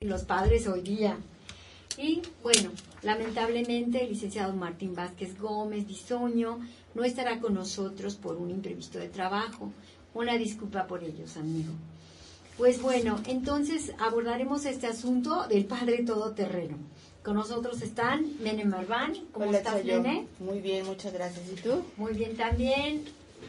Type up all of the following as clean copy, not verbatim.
los padres hoy día. Y bueno, lamentablemente el licenciado Martín Vázquez Gómez Bisoño no estará con nosotros por un imprevisto de trabajo. Una disculpa por ellos, amigo. Pues bueno, entonces abordaremos este asunto del padre todoterreno. Con nosotros están Mene Marván. ¿Cómo Hola, estás, Chayo? Mene? Muy bien, muchas gracias. ¿Y tú? Muy bien también.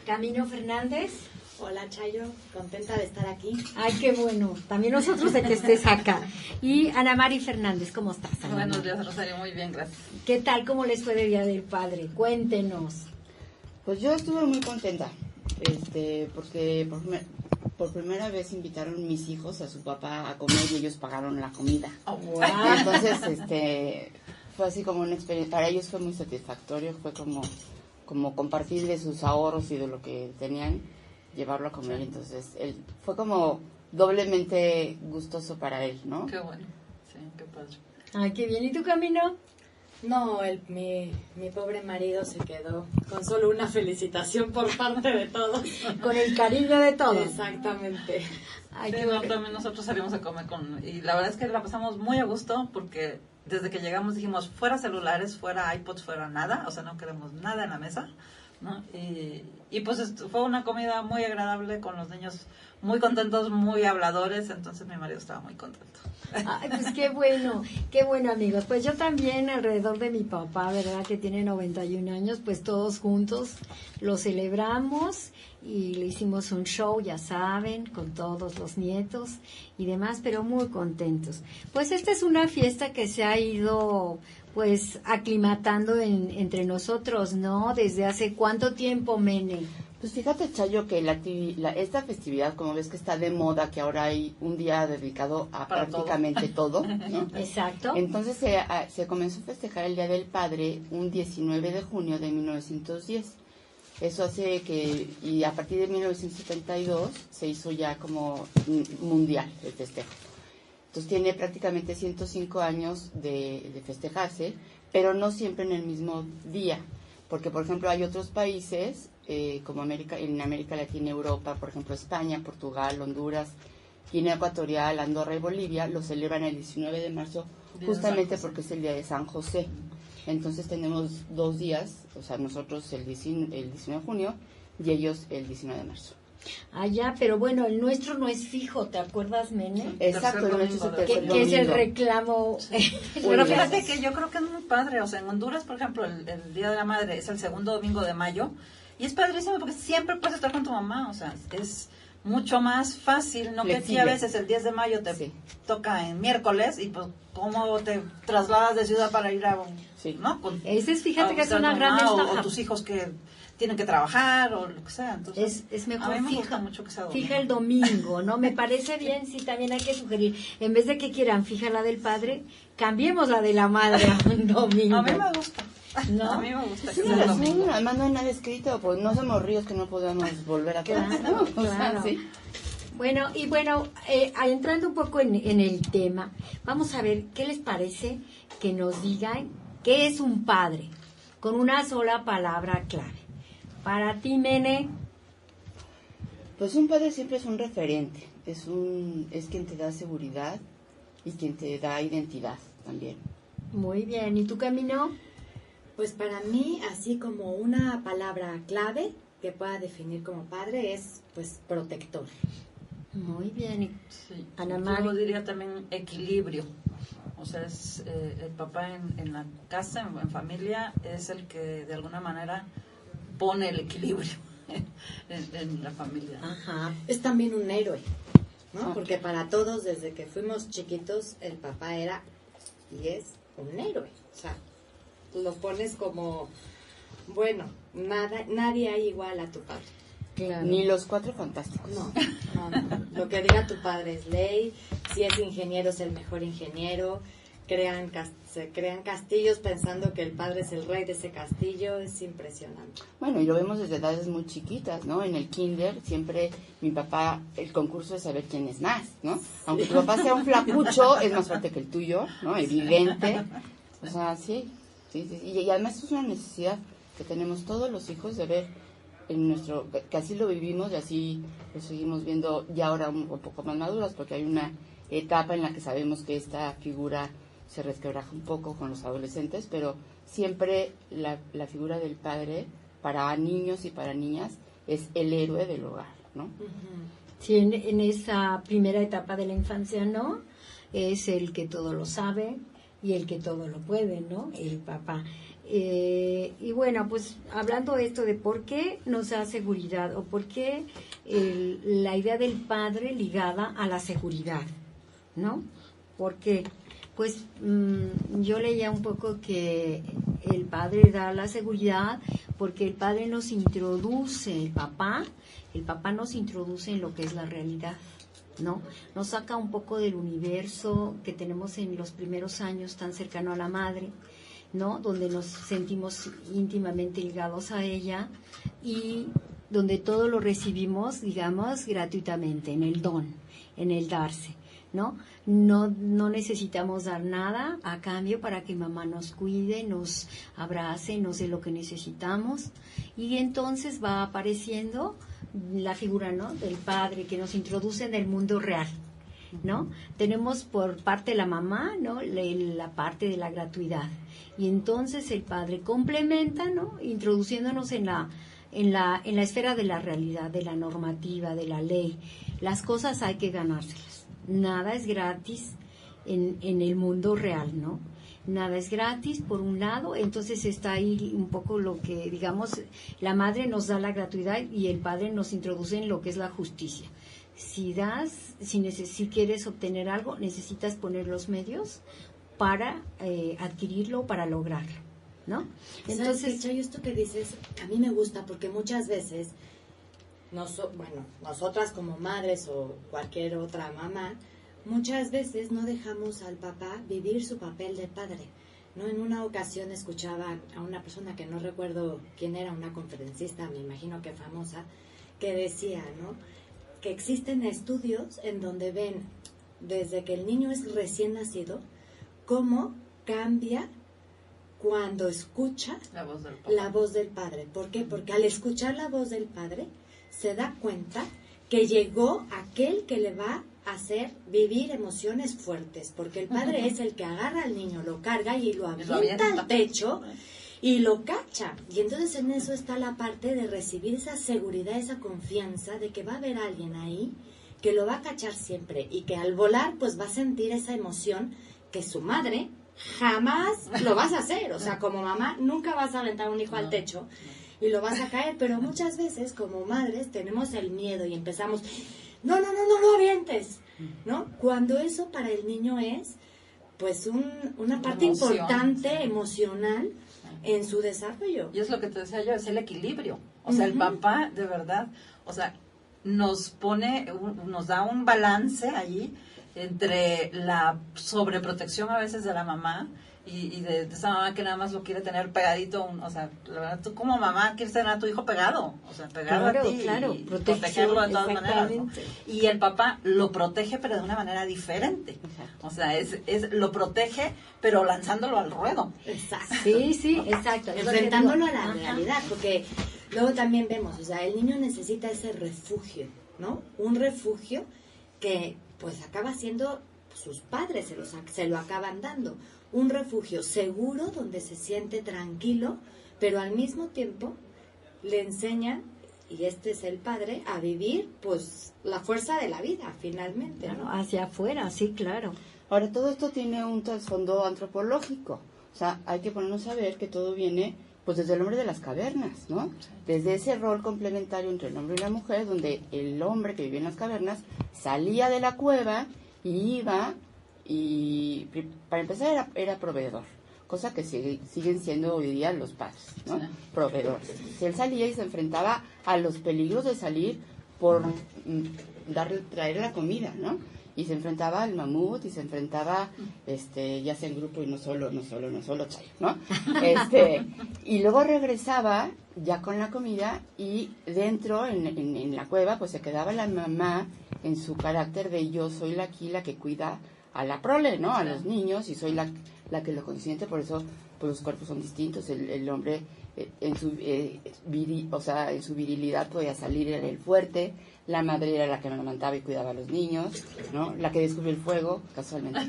Camino Fernández. Hola, Chayo, contenta de estar aquí. Ay, qué bueno. También nosotros de que estés acá. Y Ana Mari Fernández, ¿cómo estás, Ana? Buenos días, Rosario, muy bien, gracias. ¿Qué tal? ¿Cómo les fue de Día del Padre? Cuéntenos. Pues yo estuve muy contenta, porque por primera vez invitaron mis hijos a su papá a comer y ellos pagaron la comida. Oh, wow. Entonces, fue así como una experiencia, para ellos fue muy satisfactorio, fue como compartir de sus ahorros y de lo que tenían, llevarlo a comer. Entonces, fue como doblemente gustoso para él, ¿no? Qué bueno, sí, qué padre. Ay, qué bien. ¿Y tu Camino? No, mi pobre marido se quedó con solo una felicitación por parte de todos. Con el cariño de todos. Exactamente. Ay, Sí, qué no, bueno. también nosotros salimos a comer y la verdad es que la pasamos muy a gusto porque desde que llegamos dijimos fuera celulares, fuera iPods, fuera nada, o sea, no queremos nada en la mesa, ¿no? Y pues fue una comida muy agradable con los niños muy contentos, muy habladores, entonces mi marido estaba muy contento. Ay, pues qué bueno, amigos. Pues yo también alrededor de mi papá, ¿verdad? Que tiene 91 años, pues todos juntos lo celebramos y le hicimos un show, ya saben, con todos los nietos y demás, pero muy contentos. Pues esta es una fiesta que se ha ido pues aclimatando entre nosotros, ¿no? ¿Desde hace cuánto tiempo, Mene? Pues fíjate, Chayo, que esta festividad, como ves que está de moda, que ahora hay un día dedicado a Para prácticamente todo, ¿no? Exacto. Entonces se comenzó a festejar el Día del Padre un 19 de junio de 1910. Eso hace y a partir de 1972 se hizo ya como mundial el festejo. Entonces tiene prácticamente 105 años de festejarse, pero no siempre en el mismo día. Porque, por ejemplo, hay otros países, como en América Latina, Europa, por ejemplo, España, Portugal, Honduras, Guinea Ecuatorial, Andorra y Bolivia, lo celebran el 19 de marzo, justamente porque es el día de San José. Entonces tenemos 2 días, o sea, nosotros el 19 de junio y ellos el 19 de marzo. Ah, ya, pero bueno, el nuestro no es fijo, ¿te acuerdas, Mene? Exacto, el nuestro es el tercer Que es el domingo. reclamo. Pero fíjate que yo creo que es muy padre, o sea, en Honduras, por ejemplo, el Día de la Madre es el segundo domingo de mayo, y es padrísimo porque siempre puedes estar con tu mamá, o sea, es mucho más fácil, no que aquí a veces el 10 de mayo te toca en miércoles, y pues cómo te trasladas de ciudad para ir a ¿no? Ese es, fíjate que es una gran ventaja. ventaja. O tus hijos que tienen que trabajar o lo que sea. Entonces, es mejor, a mí me gusta mucho que sea domingo. Fija el domingo, ¿no? Me parece bien, sí, también hay que sugerir. En vez de que quieran fija la del padre, cambiemos la de la madre a un domingo. A mí me gusta. ¿No? A mí me gusta que Sí, sea el domingo. además no hay nada escrito, pues no somos ríos que no podamos volver a Claro, claro. Sí. Bueno, entrando un poco en el tema, vamos a ver qué les parece que nos digan qué es un padre, con una sola palabra clave. Para ti, Mene. Pues un padre siempre es un referente, es quien te da seguridad y quien te da identidad también. Muy bien, ¿y tu Camino? Pues para mí, así como una palabra clave que pueda definir como padre es, pues, protector. Muy bien. Sí. Ana Mari. Yo diría también equilibrio. O sea, es el papá en la casa, en familia, es el que de alguna manera pone el equilibrio en la familia. Ajá. Es también un héroe, ¿no? Porque para todos, desde que fuimos chiquitos, el papá era y es un héroe. O sea, lo pones como, bueno, nadie hay igual a tu padre. Claro. Ni los 4 fantásticos. No. Lo que diga tu padre es ley. Si es ingeniero, es el mejor ingeniero. Se crean castillos pensando que el padre es el rey de ese castillo. Es impresionante. Bueno, y lo vemos desde edades muy chiquitas, ¿no? En el kinder siempre mi papá, el concurso es saber quién es más, ¿no? Aunque tu papá sea un flacucho, es más fuerte que el tuyo, ¿no? Evidente. O sea, sí. Y además es una necesidad que tenemos todos los hijos de ver que así lo vivimos y así lo seguimos viendo ya ahora un poco más maduras, porque hay una etapa en la que sabemos que esta figura se resquebraja un poco con los adolescentes, pero siempre la figura del padre para niños y para niñas es el héroe del hogar, ¿no? Sí, en esa primera etapa de la infancia, ¿no? Es el que todo lo sabe y el que todo lo puede, ¿no? El papá. Y bueno, pues hablando esto de por qué nos da seguridad o por qué la idea del padre ligada a la seguridad, ¿no? ¿Por qué? Pues yo leía un poco que el padre da la seguridad porque el padre nos introduce, el papá nos introduce en lo que es la realidad, ¿no? Nos saca un poco del universo que tenemos en los primeros años tan cercano a la madre, ¿no? Donde nos sentimos íntimamente ligados a ella y donde todo lo recibimos, digamos, gratuitamente, en el don, en el darse, ¿no? No necesitamos dar nada a cambio para que mamá nos cuide, nos abrace, nos dé lo que necesitamos. Y entonces va apareciendo la figura, ¿no?, del padre que nos introduce en el mundo real, ¿no? Tenemos por parte de la mamá, ¿no?, la parte de la gratuidad. Y entonces el padre complementa, ¿no?, introduciéndonos en la esfera de la realidad, de la normativa, de la ley. Las cosas hay que ganárselas. Nada es gratis en el mundo real, ¿no? Nada es gratis, por un lado, entonces está ahí un poco lo que, digamos, la madre nos da la gratuidad y el padre nos introduce en lo que es la justicia. Si quieres obtener algo, necesitas poner los medios para adquirirlo, para lograrlo, ¿no? Entonces, Chayo, esto que dices, a mí me gusta porque muchas veces, nosotras como madres o cualquier otra mamá, muchas veces no dejamos al papá vivir su papel de padre, ¿no? En una ocasión escuchaba a una persona que no recuerdo quién era, una conferencista, me imagino que famosa, que decía, ¿no?, que existen estudios en donde ven desde que el niño es recién nacido cómo cambia cuando escucha la voz del padre. ¿Por qué? Porque al escuchar la voz del padre se da cuenta que llegó aquel que le va a hacer vivir emociones fuertes, porque el padre es el que agarra al niño, lo carga y lo avienta al techo y lo cacha. Y entonces en eso está la parte de recibir esa seguridad, esa confianza de que va a haber alguien ahí que lo va a cachar siempre y que al volar pues va a sentir esa emoción que su madre jamás lo vas a hacer. O sea, como mamá nunca vas a aventar a un hijo al techo y lo vas a caer, pero muchas veces como madres tenemos el miedo y empezamos, no lo avientes, ¿no? Cuando eso para el niño es pues una parte importante, emocional en su desarrollo. Y es lo que te decía yo, es el equilibrio. O sea, el papá, de verdad, o sea, nos da un balance allí entre la sobreprotección a veces de la mamá y de esa mamá que nada más lo quiere tener pegadito, o sea, la verdad, tú como mamá quieres tener a tu hijo pegado, o sea, pegado a ti, y protegerlo de todas maneras, ¿no? Y el papá lo protege, pero de una manera diferente. O sea, lo protege, pero lanzándolo al ruedo. Exacto. Sí, exacto. Enfrentándolo a la realidad, porque luego también vemos, o sea, el niño necesita ese refugio, ¿no? Un refugio que pues acaba siendo sus padres, se lo acaban dando. Un refugio seguro donde se siente tranquilo, pero al mismo tiempo le enseñan, y este es el padre, a vivir pues la fuerza de la vida finalmente, ¿no? Hacia afuera, sí, claro. Ahora, todo esto tiene un trasfondo antropológico. O sea, hay que ponernos a ver que todo viene pues desde el hombre de las cavernas, ¿no? Desde ese rol complementario entre el hombre y la mujer, donde el hombre que vivía en las cavernas salía de la cueva y iba, y para empezar era proveedor, cosa que siguen siendo hoy día los padres, ¿no? Sí. Proveedores. Él salía y se enfrentaba a los peligros de salir por traer la comida, ¿no? Y se enfrentaba al mamut y se enfrentaba, ya sea en grupo y no solo Chayo, ¿no? Y luego regresaba ya con la comida y dentro, en la cueva, pues se quedaba la mamá en su carácter de yo soy la que cuida a la prole, ¿no? A los niños, y soy la que lo consiente, por eso pues los cuerpos son distintos. El hombre en su en su virilidad podía salir, era el fuerte, la madre era la que amamantaba y cuidaba a los niños, ¿no? La que descubrió el fuego, casualmente.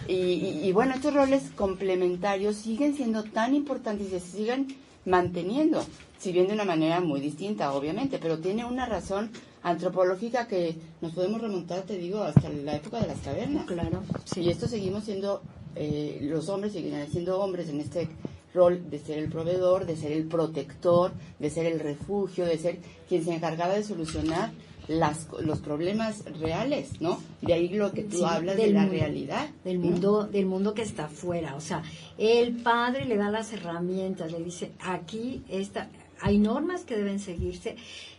y bueno, estos roles complementarios siguen siendo tan importantes y se siguen manteniendo, si bien de una manera muy distinta, obviamente, pero tiene una razón antropológica que nos podemos remontar, te digo, hasta la época de las cavernas. Claro, sí. Y esto seguimos siendo, los hombres siguen siendo hombres en este rol de ser el proveedor, de ser el protector, de ser el refugio, de ser quien se encargaba de solucionar los problemas reales, ¿no? De ahí lo que tú hablas de la realidad. Del mundo que está afuera. O sea, el padre le da las herramientas, le dice, aquí hay normas que deben seguirse,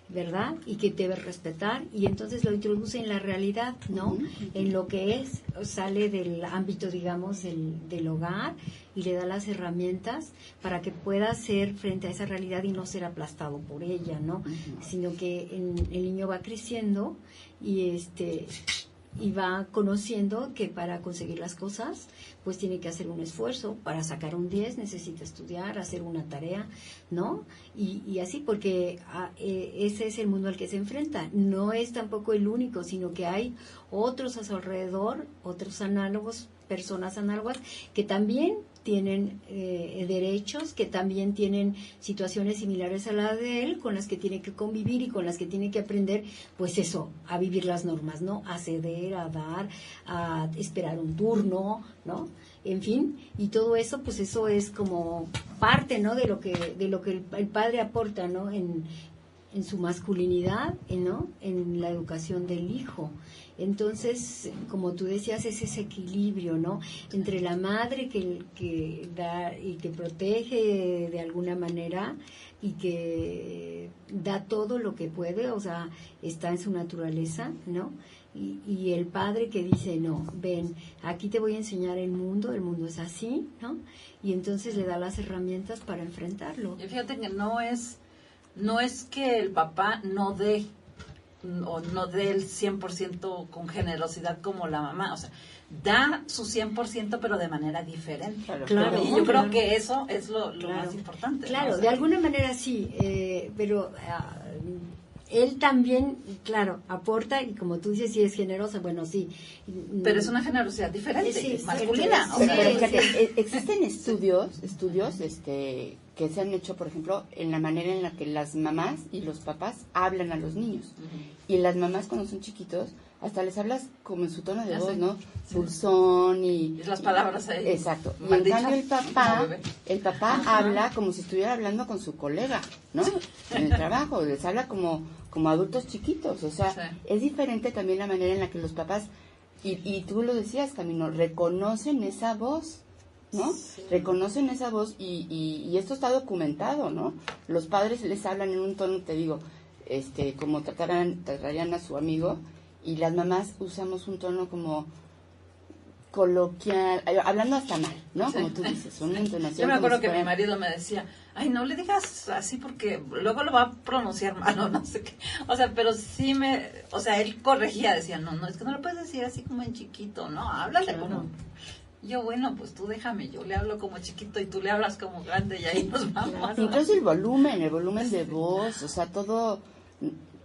¿verdad? Y que debe respetar, y entonces lo introduce en la realidad, ¿no? En lo que sale del ámbito, digamos, del hogar, y le da las herramientas para que pueda hacer frente a esa realidad y no ser aplastado por ella, ¿no? Sino que el niño va creciendo y va conociendo que para conseguir las cosas pues tiene que hacer un esfuerzo. Para sacar un 10 necesita estudiar, hacer una tarea, ¿no? Y así, porque ese es el mundo al que se enfrenta. No es tampoco el único, sino que hay otros a su alrededor, otros análogos, personas análogas que también tienen derechos, que también tienen situaciones similares a la de él, con las que tiene que convivir y con las que tiene que aprender, pues eso, a vivir las normas, ¿no? A ceder, a dar, a esperar un turno, ¿no? En fin, y todo eso, pues eso es como parte, ¿no? De lo que el padre aporta, ¿no? En su masculinidad, ¿no? En la educación del hijo. Entonces, como tú decías, es ese equilibrio, ¿no? Entre la madre que da y que protege de alguna manera y que da todo lo que puede, o sea, está en su naturaleza, ¿no? Y el padre que dice, no, ven, aquí te voy a enseñar el mundo es así, ¿no? Y entonces le da las herramientas para enfrentarlo. Y fíjate que no es que el papá no dé el 100% con generosidad como la mamá, o sea, da su 100% pero de manera diferente. Claro, y yo creo que eso es lo más importante. Claro, ¿no? O sea, de alguna manera sí, pero él también, claro, aporta, y como tú dices, sí es generosa, bueno, sí. Pero es una generosidad diferente, Sí, masculina. Pero fíjate, existen estudios que se han hecho, por ejemplo, en la manera en la que las mamás y los papás hablan a los niños. Y las mamás cuando son chiquitos, hasta les hablas como en su tono de voz, ¿no? Dulzón y las palabras ahí. Exacto. Y en cambio el papá habla como si estuviera hablando con su colega, ¿no? En el trabajo, les habla como adultos chiquitos. O sea, es diferente también la manera en la que los papás, y tú lo decías, Camino, reconocen esa voz, ¿no? Sí. Reconocen esa voz y esto está documentado, ¿no? Los padres les hablan en un tono, te digo, como tratarían a su amigo, y las mamás usamos un tono como coloquial, hablando hasta mal, ¿no? Sí. Como tú dices, una entonación. Yo me acuerdo que mi marido me decía, ay, no le digas así porque luego lo va a pronunciar mal o no sé qué. O sea, pero sí él corregía, decía, no, es que no lo puedes decir así como en chiquito, no, háblale como... Yo, bueno, pues tú déjame, yo le hablo como chiquito y tú le hablas como grande y ahí nos vamos. Incluso el volumen de voz, o sea, todo...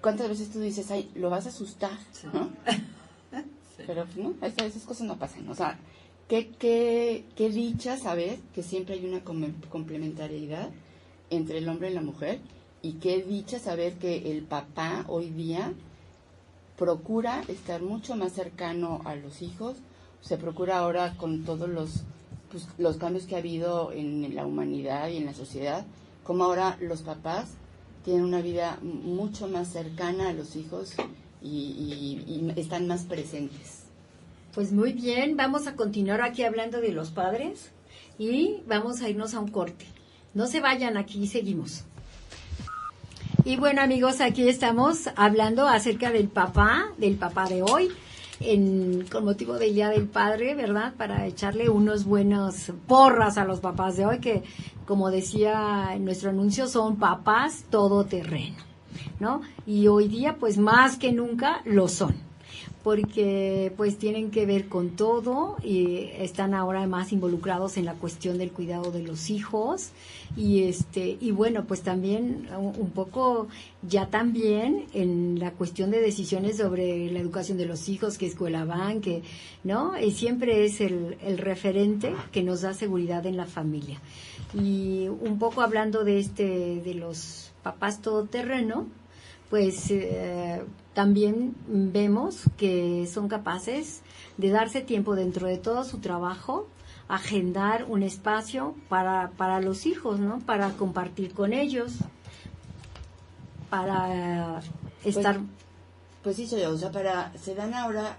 ¿Cuántas veces tú dices, ay, lo vas a asustar, sí, ¿no? Sí. Pero, ¿no? Esas cosas no pasan. O sea, qué dicha saber que siempre hay una complementariedad entre el hombre y la mujer, y qué dicha saber que el papá hoy día procura estar mucho más cercano a los hijos. Se procura ahora, con todos los cambios que ha habido en la humanidad y en la sociedad, como ahora los papás tienen una vida mucho más cercana a los hijos y están más presentes. Pues muy bien, vamos a continuar aquí hablando de los padres y vamos a irnos a un corte. No se vayan, aquí seguimos. Y bueno, amigos, aquí estamos hablando acerca del papá de hoy, con motivo del Día del Padre, ¿verdad? Para echarle unos buenos porras a los papás de hoy, que, como decía en nuestro anuncio, son papás todoterreno, ¿no? Y hoy día, pues más que nunca, lo son. porque pues tienen que ver con todo y están ahora más involucrados en la cuestión del cuidado de los hijos y bueno, pues también un poco ya también en la cuestión de decisiones sobre la educación de los hijos, qué escuela van, que no, y siempre es el referente que nos da seguridad en la familia. Y un poco hablando de los papás todoterreno, pues también vemos que son capaces de darse tiempo dentro de todo su trabajo, agendar un espacio para los hijos, ¿no? Para compartir con ellos, para estar... Pues sí, o sea, se dan ahora,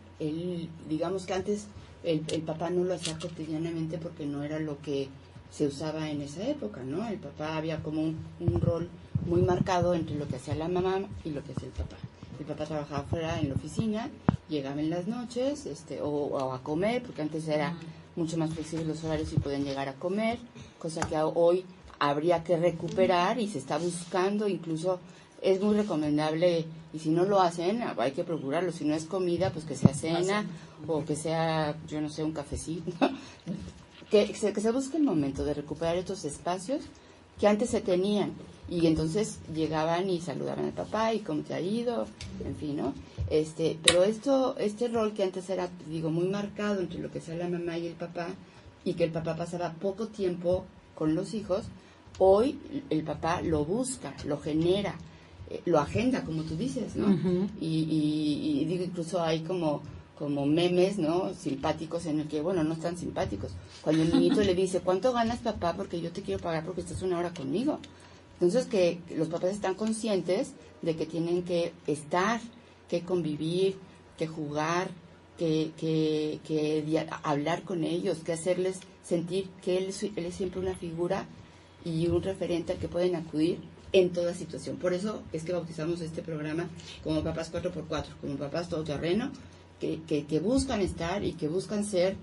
digamos que antes el papá no lo hacía cotidianamente porque no era lo que se usaba en esa época, ¿no? El papá había como un rol muy marcado entre lo que hacía la mamá y lo que hacía el papá. El papá trabajaba fuera en la oficina, llegaba en las noches, o a comer, porque antes era mucho más flexible los horarios y podían llegar a comer, cosa que hoy habría que recuperar y se está buscando, incluso es muy recomendable, y si no lo hacen, hay que procurarlo, si no es comida, pues que sea cena, o que sea, yo no sé, un cafecito, que se busque el momento de recuperar estos espacios que antes se tenían, y entonces llegaban y saludaban al papá y cómo te ha ido, en fin, ¿no? Pero este rol que antes era, digo, muy marcado entre lo que sea la mamá y el papá, y que el papá pasaba poco tiempo con los hijos, hoy el papá lo busca, lo genera, lo agenda, como tú dices, ¿no? Uh-huh. Y digo, incluso hay como memes, ¿no? Simpáticos en el que, bueno, no están simpáticos. Cuando el niñito le dice, ¿cuánto ganas, papá? Porque yo te quiero pagar porque estás una hora conmigo. Entonces, que los papás están conscientes de que tienen que estar, que convivir, que jugar, que hablar con ellos, que hacerles sentir que él es siempre una figura y un referente al que pueden acudir en toda situación. Por eso es que bautizamos este programa como Papás 4x4, como Papás Todoterreno, que buscan estar y que buscan ser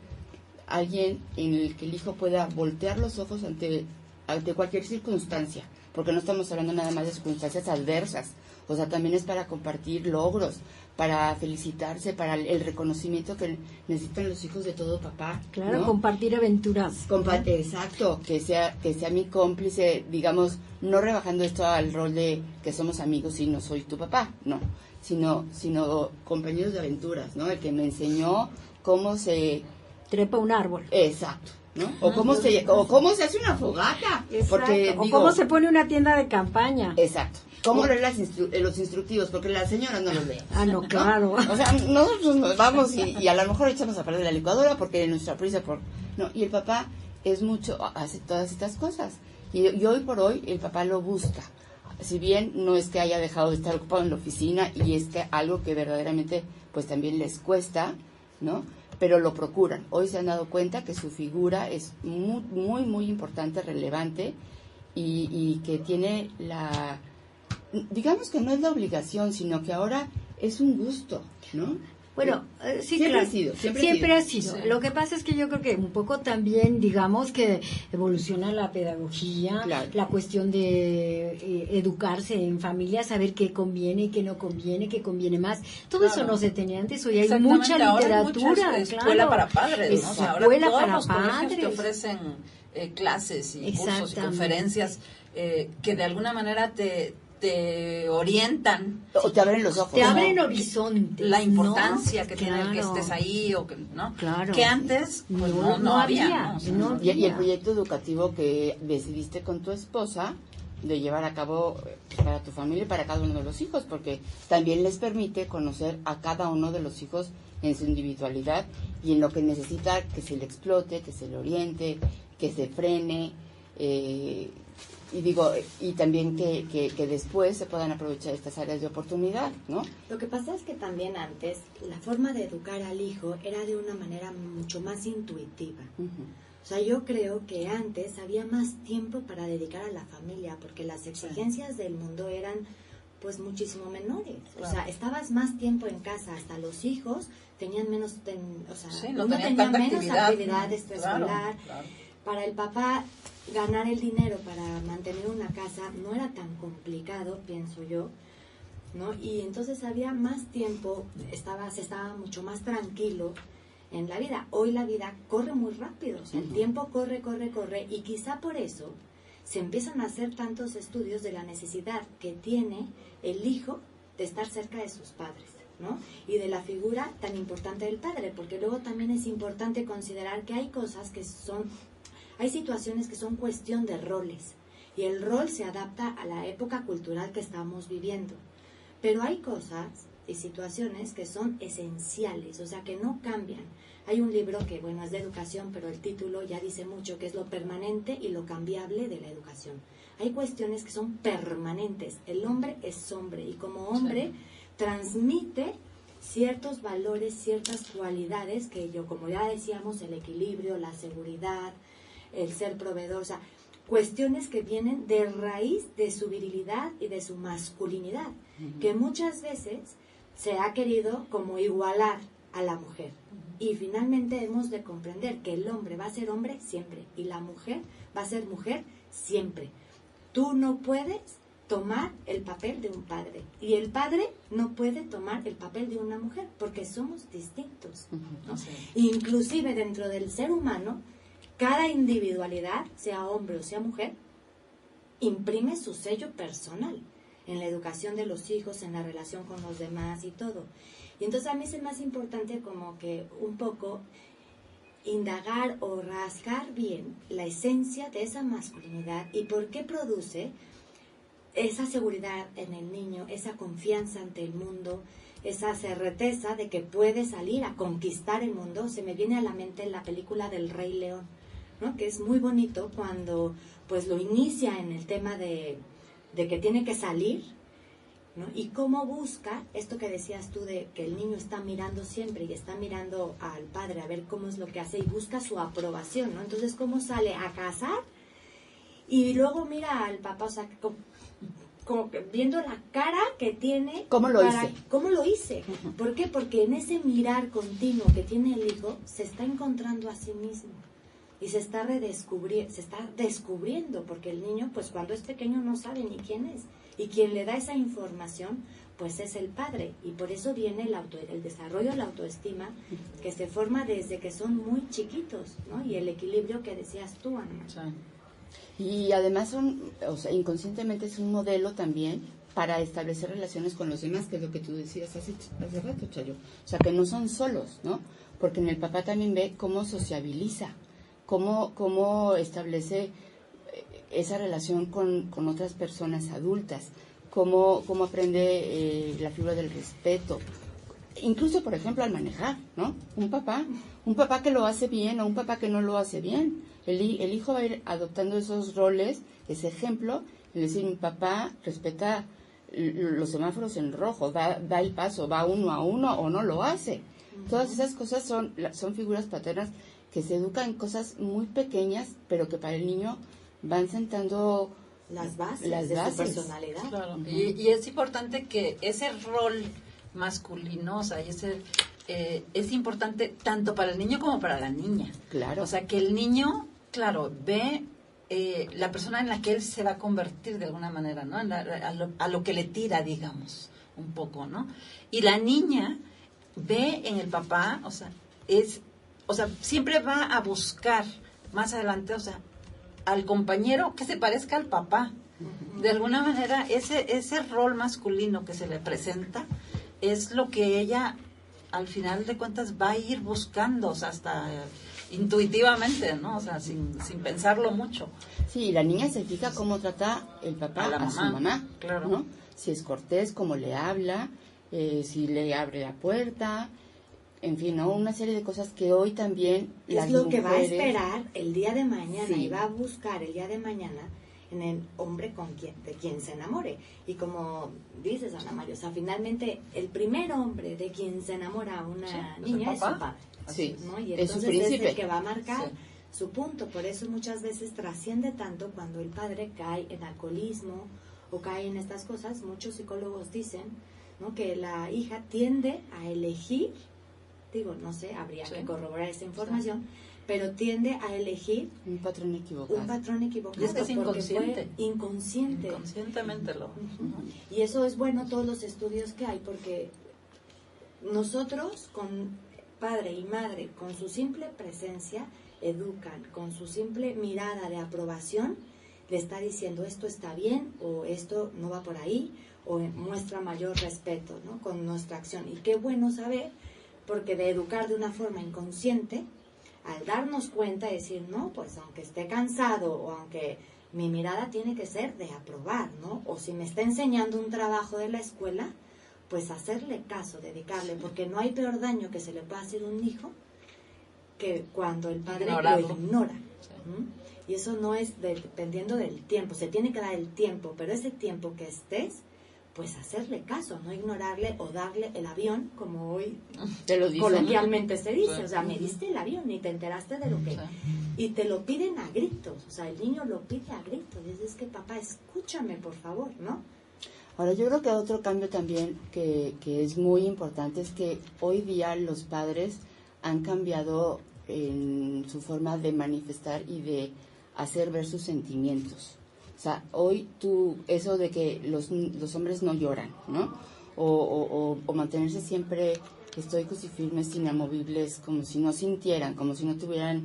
alguien en el que el hijo pueda voltear los ojos ante cualquier circunstancia, porque no estamos hablando nada más de circunstancias adversas, o sea, también es para compartir logros, para felicitarse, para el reconocimiento que necesitan los hijos de todo papá. Claro, ¿no? compartir aventuras. Exacto, que sea mi cómplice, digamos, no rebajando esto al rol de que somos amigos y no soy tu papá, no, sino compañeros de aventuras, ¿no? El que me enseñó cómo se trepa un árbol. Exacto, ¿no? O cómo se hace una fogata. Exacto. Porque, o cómo se pone una tienda de campaña. Exacto. ¿Cómo leer los instructivos? Porque las señoras no los leen. Ah, no, claro. O sea, nosotros nos vamos y a lo mejor echamos a perder la licuadora porque nuestra prisa no, y el papá hace todas estas cosas. Y hoy por hoy el papá lo busca. Si bien no es que haya dejado de estar ocupado en la oficina y es que algo que verdaderamente pues también les cuesta, ¿no? Pero lo procuran. Hoy se han dado cuenta que su figura es muy, muy, muy importante, relevante y que tiene digamos que no es la obligación, sino que ahora es un gusto, ¿no? Bueno, sí, siempre claro. ha sido. Siempre ha sido. Sí. Lo que pasa es que yo creo que un poco también, digamos que evoluciona la pedagogía, Claro. la cuestión de educarse en familia, saber qué conviene, qué no conviene, qué conviene más. Todo Claro. eso no se tenía antes, hoy hay Exactamente, mucha ahora hay literatura. muchas escuela para padres, ¿no? O sea, ahora Escuela todos para los colegios padres. te ofrecen clases y cursos y Exactamente. conferencias que de alguna manera te orientan, O te abren los ojos. Te ¿no? abren horizontes. la importancia ¿no? que tiene el que Claro. estés ahí o que, ¿no? Claro. Que antes pues, no había, ¿no? O sea, no Y el había. proyecto educativo que decidiste con tu esposa de llevar a cabo para tu familia y para cada uno de los hijos, porque también les permite conocer a cada uno de los hijos en su individualidad y en lo que necesita que se le explote, que se le oriente, que se frene, y también que después se puedan aprovechar estas áreas de oportunidad, ¿no? Lo que pasa es que también antes la forma de educar al hijo era de una manera mucho más intuitiva. Uh-huh. O sea, yo creo que antes había más tiempo para dedicar a la familia, porque las exigencias del mundo eran pues muchísimo menores. Claro. O sea, estabas más tiempo en casa, hasta los hijos tenían menos, no uno tenían tenía tanta menos actividad extraescolar. Claro. Para el papá ganar el dinero para mantener una casa no era tan complicado, pienso yo. ¿no? Y entonces había más tiempo, se estaba mucho más tranquilo en la vida. Hoy la vida corre muy rápido, o sea, el tiempo corre, y quizá por eso se empiezan a hacer tantos estudios de la necesidad que tiene el hijo de estar cerca de sus padres, ¿no? Y de la figura tan importante del padre, porque luego también es importante considerar que hay cosas hay situaciones que son cuestión de roles, y el rol se adapta a la época cultural que estamos viviendo. Pero hay cosas y situaciones que son esenciales, o sea, que no cambian. Hay un libro que, bueno, es de educación, pero el título ya dice mucho, que es lo permanente y lo cambiable de la educación. Hay cuestiones que son permanentes. El hombre es hombre, y como hombre transmite ciertos valores, ciertas cualidades que como ya decíamos, el equilibrio, la seguridad, el ser proveedor, o sea, cuestiones que vienen de raíz de su virilidad y de su masculinidad, que muchas veces se ha querido como igualar a la mujer. Y finalmente hemos de comprender que el hombre va a ser hombre siempre y la mujer va a ser mujer siempre. Tú no puedes tomar el papel de un padre y el padre no puede tomar el papel de una mujer porque somos distintos, ¿no? Inclusive dentro del ser humano, cada individualidad, sea hombre o sea mujer, imprime su sello personal en la educación de los hijos, en la relación con los demás y todo. Y entonces a mí es más importante como que un poco indagar o rascar bien la esencia de esa masculinidad y por qué produce esa seguridad en el niño, esa confianza ante el mundo, esa certeza de que puede salir a conquistar el mundo. Se me viene a la mente la película del Rey León, ¿no? Que es muy bonito cuando pues lo inicia en el tema de que tiene que salir, ¿no? Y cómo busca esto que decías tú de que el niño está mirando siempre y está mirando al padre a ver cómo es lo que hace y busca su aprobación, ¿no? Entonces cómo sale a cazar y luego mira al papá, o sea, como viendo la cara que tiene. ¿Cómo lo hice? ¿Cómo lo hice? ¿Por qué? Porque en ese mirar continuo que tiene el hijo se está encontrando a sí mismo y se está descubriendo, porque el niño pues cuando es pequeño no sabe ni quién es, y quien le da esa información pues es el padre, y por eso viene el desarrollo de la autoestima que se forma desde que son muy chiquitos, ¿no? Y el equilibrio que decías tú, Ana. Sí. Y además inconscientemente es un modelo también para establecer relaciones con los demás, que es lo que tú decías hace rato, Chayo. O sea, que no son solos, ¿no? Porque en el papá también ve cómo sociabiliza, cómo establece esa relación con otras personas adultas, cómo aprende la figura del respeto, incluso, por ejemplo, al manejar, ¿no? Un papá que lo hace bien o un papá que no lo hace bien. El hijo va a ir adoptando esos roles, ese ejemplo, es decir, mi papá respeta los semáforos en rojo, da el paso, va uno a uno o no lo hace. Todas esas cosas son figuras paternas que se educan en cosas muy pequeñas, pero que para el niño van sentando las bases de su personalidad. Claro. Y es importante que ese rol masculino, o sea, es importante tanto para el niño como para la niña. Claro. O sea, que el niño, claro, ve la persona en la que él se va a convertir de alguna manera, ¿no? A lo que le tira, digamos, un poco, ¿no? Y la niña ve en el papá, o sea, siempre va a buscar más adelante, o sea, al compañero que se parezca al papá. De alguna manera, ese rol masculino que se le presenta es lo que ella, al final de cuentas, va a ir buscando, o sea, hasta intuitivamente, ¿no? O sea, sin pensarlo mucho. Sí, la niña se fija cómo trata el papá a su mamá, claro, ¿no? Si es cortés, cómo le habla, si le abre la puerta, en fin, ¿no? Una serie de cosas que hoy también es lo que va a esperar el día de mañana, sí, y va a buscar el día de mañana en el hombre de quien se enamore. Y como dices, Ana María, o sea, finalmente el primer hombre de quien se enamora una niña es su padre, sí, ¿no? Y es su entonces príncipe, es el que va a marcar su punto. Por eso muchas veces trasciende tanto cuando el padre cae en alcoholismo o cae en estas cosas. Muchos psicólogos dicen, ¿no?, que la hija tiende a elegir digo, no sé, habría Sí. que corroborar esa información, pero tiende a elegir Un patrón equivocado. un patrón equivocado. Y es que es porque fue inconsciente. inconsciente. Inconscientemente lo... Y eso es bueno, todos los estudios que hay, porque nosotros, con padre y madre, con su simple presencia, educan, con su simple mirada de aprobación, le está diciendo esto está bien, o esto no va por ahí, o muestra mayor respeto, ¿no? Con nuestra acción. Y qué bueno saber, porque de educar de una forma inconsciente, al darnos cuenta y decir, no, pues aunque esté cansado, o aunque mi mirada tiene que ser de aprobar, ¿no? O si me está enseñando un trabajo de la escuela, pues hacerle caso, dedicarle, porque no hay peor daño que se le pueda hacer a un hijo que cuando el padre Ignorarlo. lo ignora. Sí. ¿Mm? Y eso no es dependiendo del tiempo, se tiene que dar el tiempo, pero ese tiempo que estés, pues hacerle caso, no ignorarle o darle el avión, como hoy Te lo dicen. coloquialmente se dice, Sí. o sea, me diste el avión y te enteraste de lo que... Sí. Y te lo piden a gritos, o sea, el niño lo pide a gritos, y es que papá, escúchame por favor, ¿no? Ahora, yo creo que otro cambio también que es muy importante es que hoy día los padres han cambiado en su forma de manifestar y de hacer ver sus sentimientos. O sea, hoy eso de que los hombres no lloran, ¿no? O mantenerse siempre estoicos y firmes, inamovibles, como si no sintieran, como si no tuvieran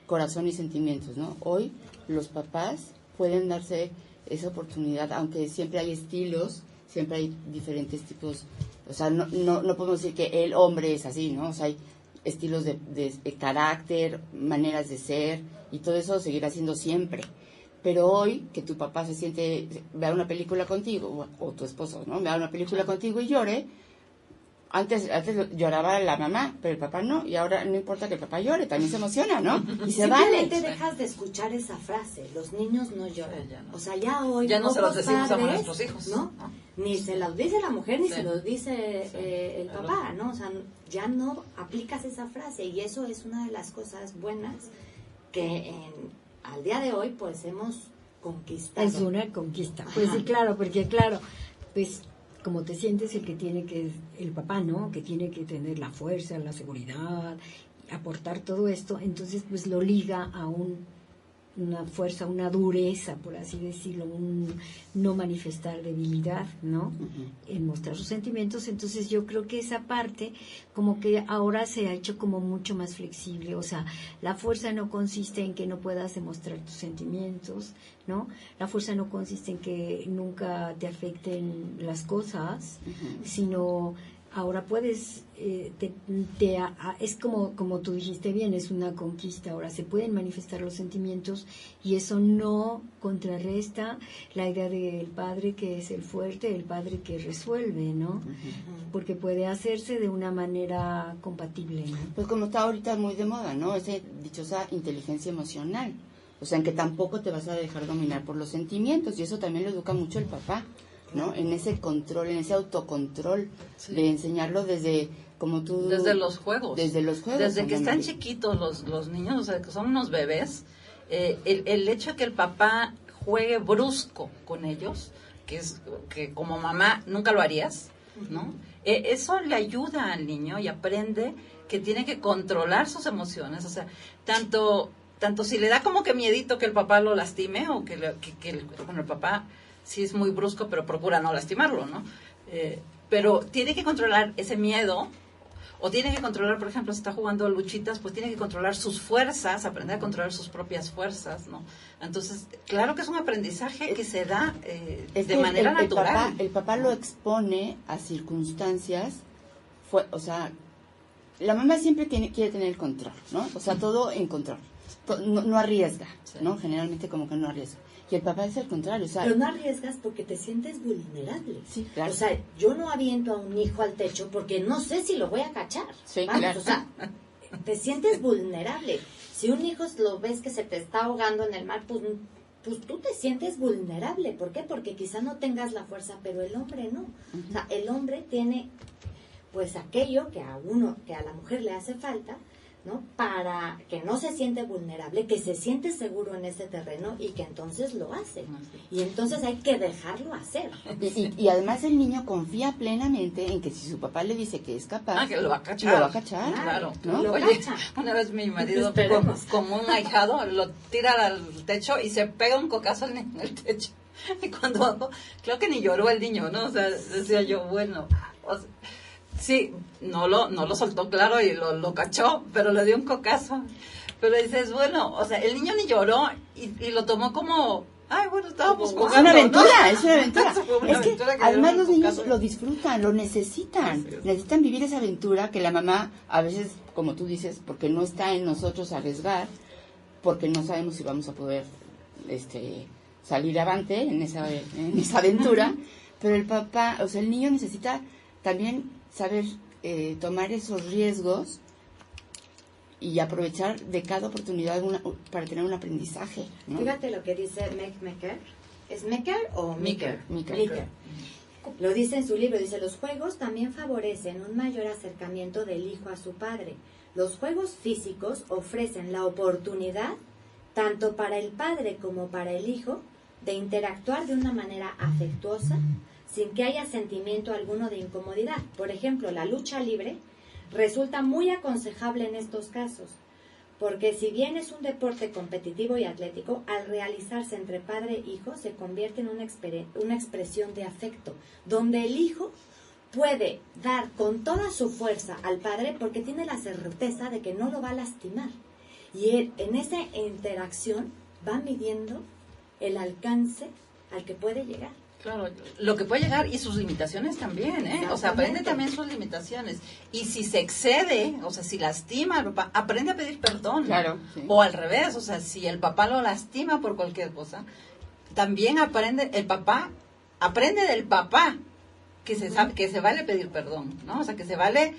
corazón y sentimientos, ¿no? Hoy los papás pueden darse esa oportunidad, aunque siempre hay estilos, siempre hay diferentes tipos, o sea, no podemos decir que el hombre es así, ¿no? O sea, hay estilos de carácter, maneras de ser, y todo eso seguirá siendo siempre. Pero hoy, que tu papá vea una película contigo, o tu esposo, ¿no? Vea una película contigo y llore, antes lloraba la mamá, pero el papá no, y ahora no importa que el papá llore, también se emociona, ¿no? Y se vale. Simplemente dejas de escuchar esa frase, los niños no lloran. Sí, ya no. O sea, ya hoy Ya no se los pocos decimos a padres, nuestros hijos, ¿no? ¿no? Ni se los dice la mujer, ni Sí. se los dice Sí. el papá, ¿no? O sea, ya no aplicas esa frase, y eso es una de las cosas buenas que al día de hoy pues hemos conquistado. Es una conquista. Pues Ajá. sí, claro, porque claro, pues como te sientes el papá, ¿no? Que tiene que tener la fuerza, la seguridad, aportar todo esto, entonces pues lo liga a una fuerza, una dureza, por así decirlo, un no manifestar debilidad, ¿no? En mostrar sus sentimientos. Entonces yo creo que esa parte como que ahora se ha hecho como mucho más flexible. O sea, la fuerza no consiste en que no puedas demostrar tus sentimientos, ¿no? La fuerza no consiste en que nunca te afecten las cosas, sino ahora puedes, es como tú dijiste bien, es una conquista. Ahora se pueden manifestar los sentimientos y eso no contrarresta la idea del padre que es el fuerte, el padre que resuelve, ¿no? Porque puede hacerse de una manera compatible, ¿no? Pues como está ahorita muy de moda, ¿no? Esa dichosa inteligencia emocional. O sea, en que tampoco te vas a dejar dominar por los sentimientos, y eso también lo educa mucho el papá, ¿no? En ese control, en ese autocontrol, Sí. de enseñarlo desde, como tú... Desde los juegos. Desde los juegos. Desde que están María. chiquitos los niños, o sea, que son unos bebés, el hecho de que el papá juegue brusco con ellos, que como mamá nunca lo harías, ¿no? Eso le ayuda al niño y aprende que tiene que controlar sus emociones, o sea, tanto si le da como que miedito que el papá lo lastime, o bueno, el papá sí es muy brusco, pero procura no lastimarlo, ¿no? Pero tiene que controlar ese miedo, o tiene que controlar, por ejemplo, si está jugando luchitas, pues tiene que controlar sus fuerzas, aprender a controlar sus propias fuerzas, ¿no? Entonces, claro que es un aprendizaje que se da Es de que manera natural. El papá lo expone a circunstancias, o sea, la mamá siempre quiere tener el control, ¿no? O sea, todo en control. No arriesga, Sí. ¿no? Generalmente como que no arriesga. Y el papá es el contrario, o sea... Pero no arriesgas porque te sientes vulnerable. Sí, claro. O sea, yo no aviento a un hijo al techo porque no sé si lo voy a cachar. Sí, Vamos, claro. O sea, te sientes vulnerable. Si un hijo lo ves que se te está ahogando en el mar, pues tú te sientes vulnerable. ¿Por qué? Porque quizá no tengas la fuerza, pero el hombre no. O sea, el hombre tiene pues aquello que a la mujer le hace falta, ¿no? Para que no se siente vulnerable, que se siente seguro en ese terreno y que entonces lo hace. Y entonces hay que dejarlo hacer. Y además el niño confía plenamente en que si su papá le dice que es capaz, que lo va a cachar. lo va a cachar. Claro. ¿no? Lo Oye, cacha. una vez mi marido, Esperemos. como un ahijado, lo tira al techo y se pega un cocazo en el techo. Y cuando, creo que ni lloró el niño, ¿no? O sea, decía yo, bueno, o sea, sí, no lo soltó, claro, y lo cachó, pero le dio un cocazo. Pero dices, bueno, o sea, el niño ni lloró y lo tomó como, ay, bueno, estábamos jugando. Es una aventura, ¿no? es una aventura. Fue una Es que aventura que además le los dio un niños cocazo. lo disfrutan, lo necesitan. Así es. Necesitan vivir esa aventura que la mamá, a veces, como tú dices, porque no está en nosotros arriesgar, porque no sabemos si vamos a poder salir avante en esa aventura, pero el papá, o sea, el niño necesita también saber tomar esos riesgos y aprovechar de cada oportunidad para tener un aprendizaje, ¿no? Fíjate lo que dice Mecker. ¿Es Mecker o Mecker? Mecker. Lo dice en su libro, dice, los juegos también favorecen un mayor acercamiento del hijo a su padre. Los juegos físicos ofrecen la oportunidad, tanto para el padre como para el hijo, de interactuar de una manera afectuosa, sin que haya sentimiento alguno de incomodidad. Por ejemplo, la lucha libre resulta muy aconsejable en estos casos, porque si bien es un deporte competitivo y atlético, al realizarse entre padre e hijo se convierte en una expresión de afecto, donde el hijo puede dar con toda su fuerza al padre porque tiene la certeza de que no lo va a lastimar. Y él, en esa interacción va midiendo el alcance al que puede llegar. Claro, lo que puede llegar y sus limitaciones también, ¿eh? O sea, aprende también sus limitaciones. Y si se excede, o sea, si lastima al papá, aprende a pedir perdón. Claro, sí. O al revés, o sea, si el papá lo lastima por cualquier cosa, también aprende, el papá, aprende del papá que se sabe, que se vale pedir perdón, ¿no? O sea, que se vale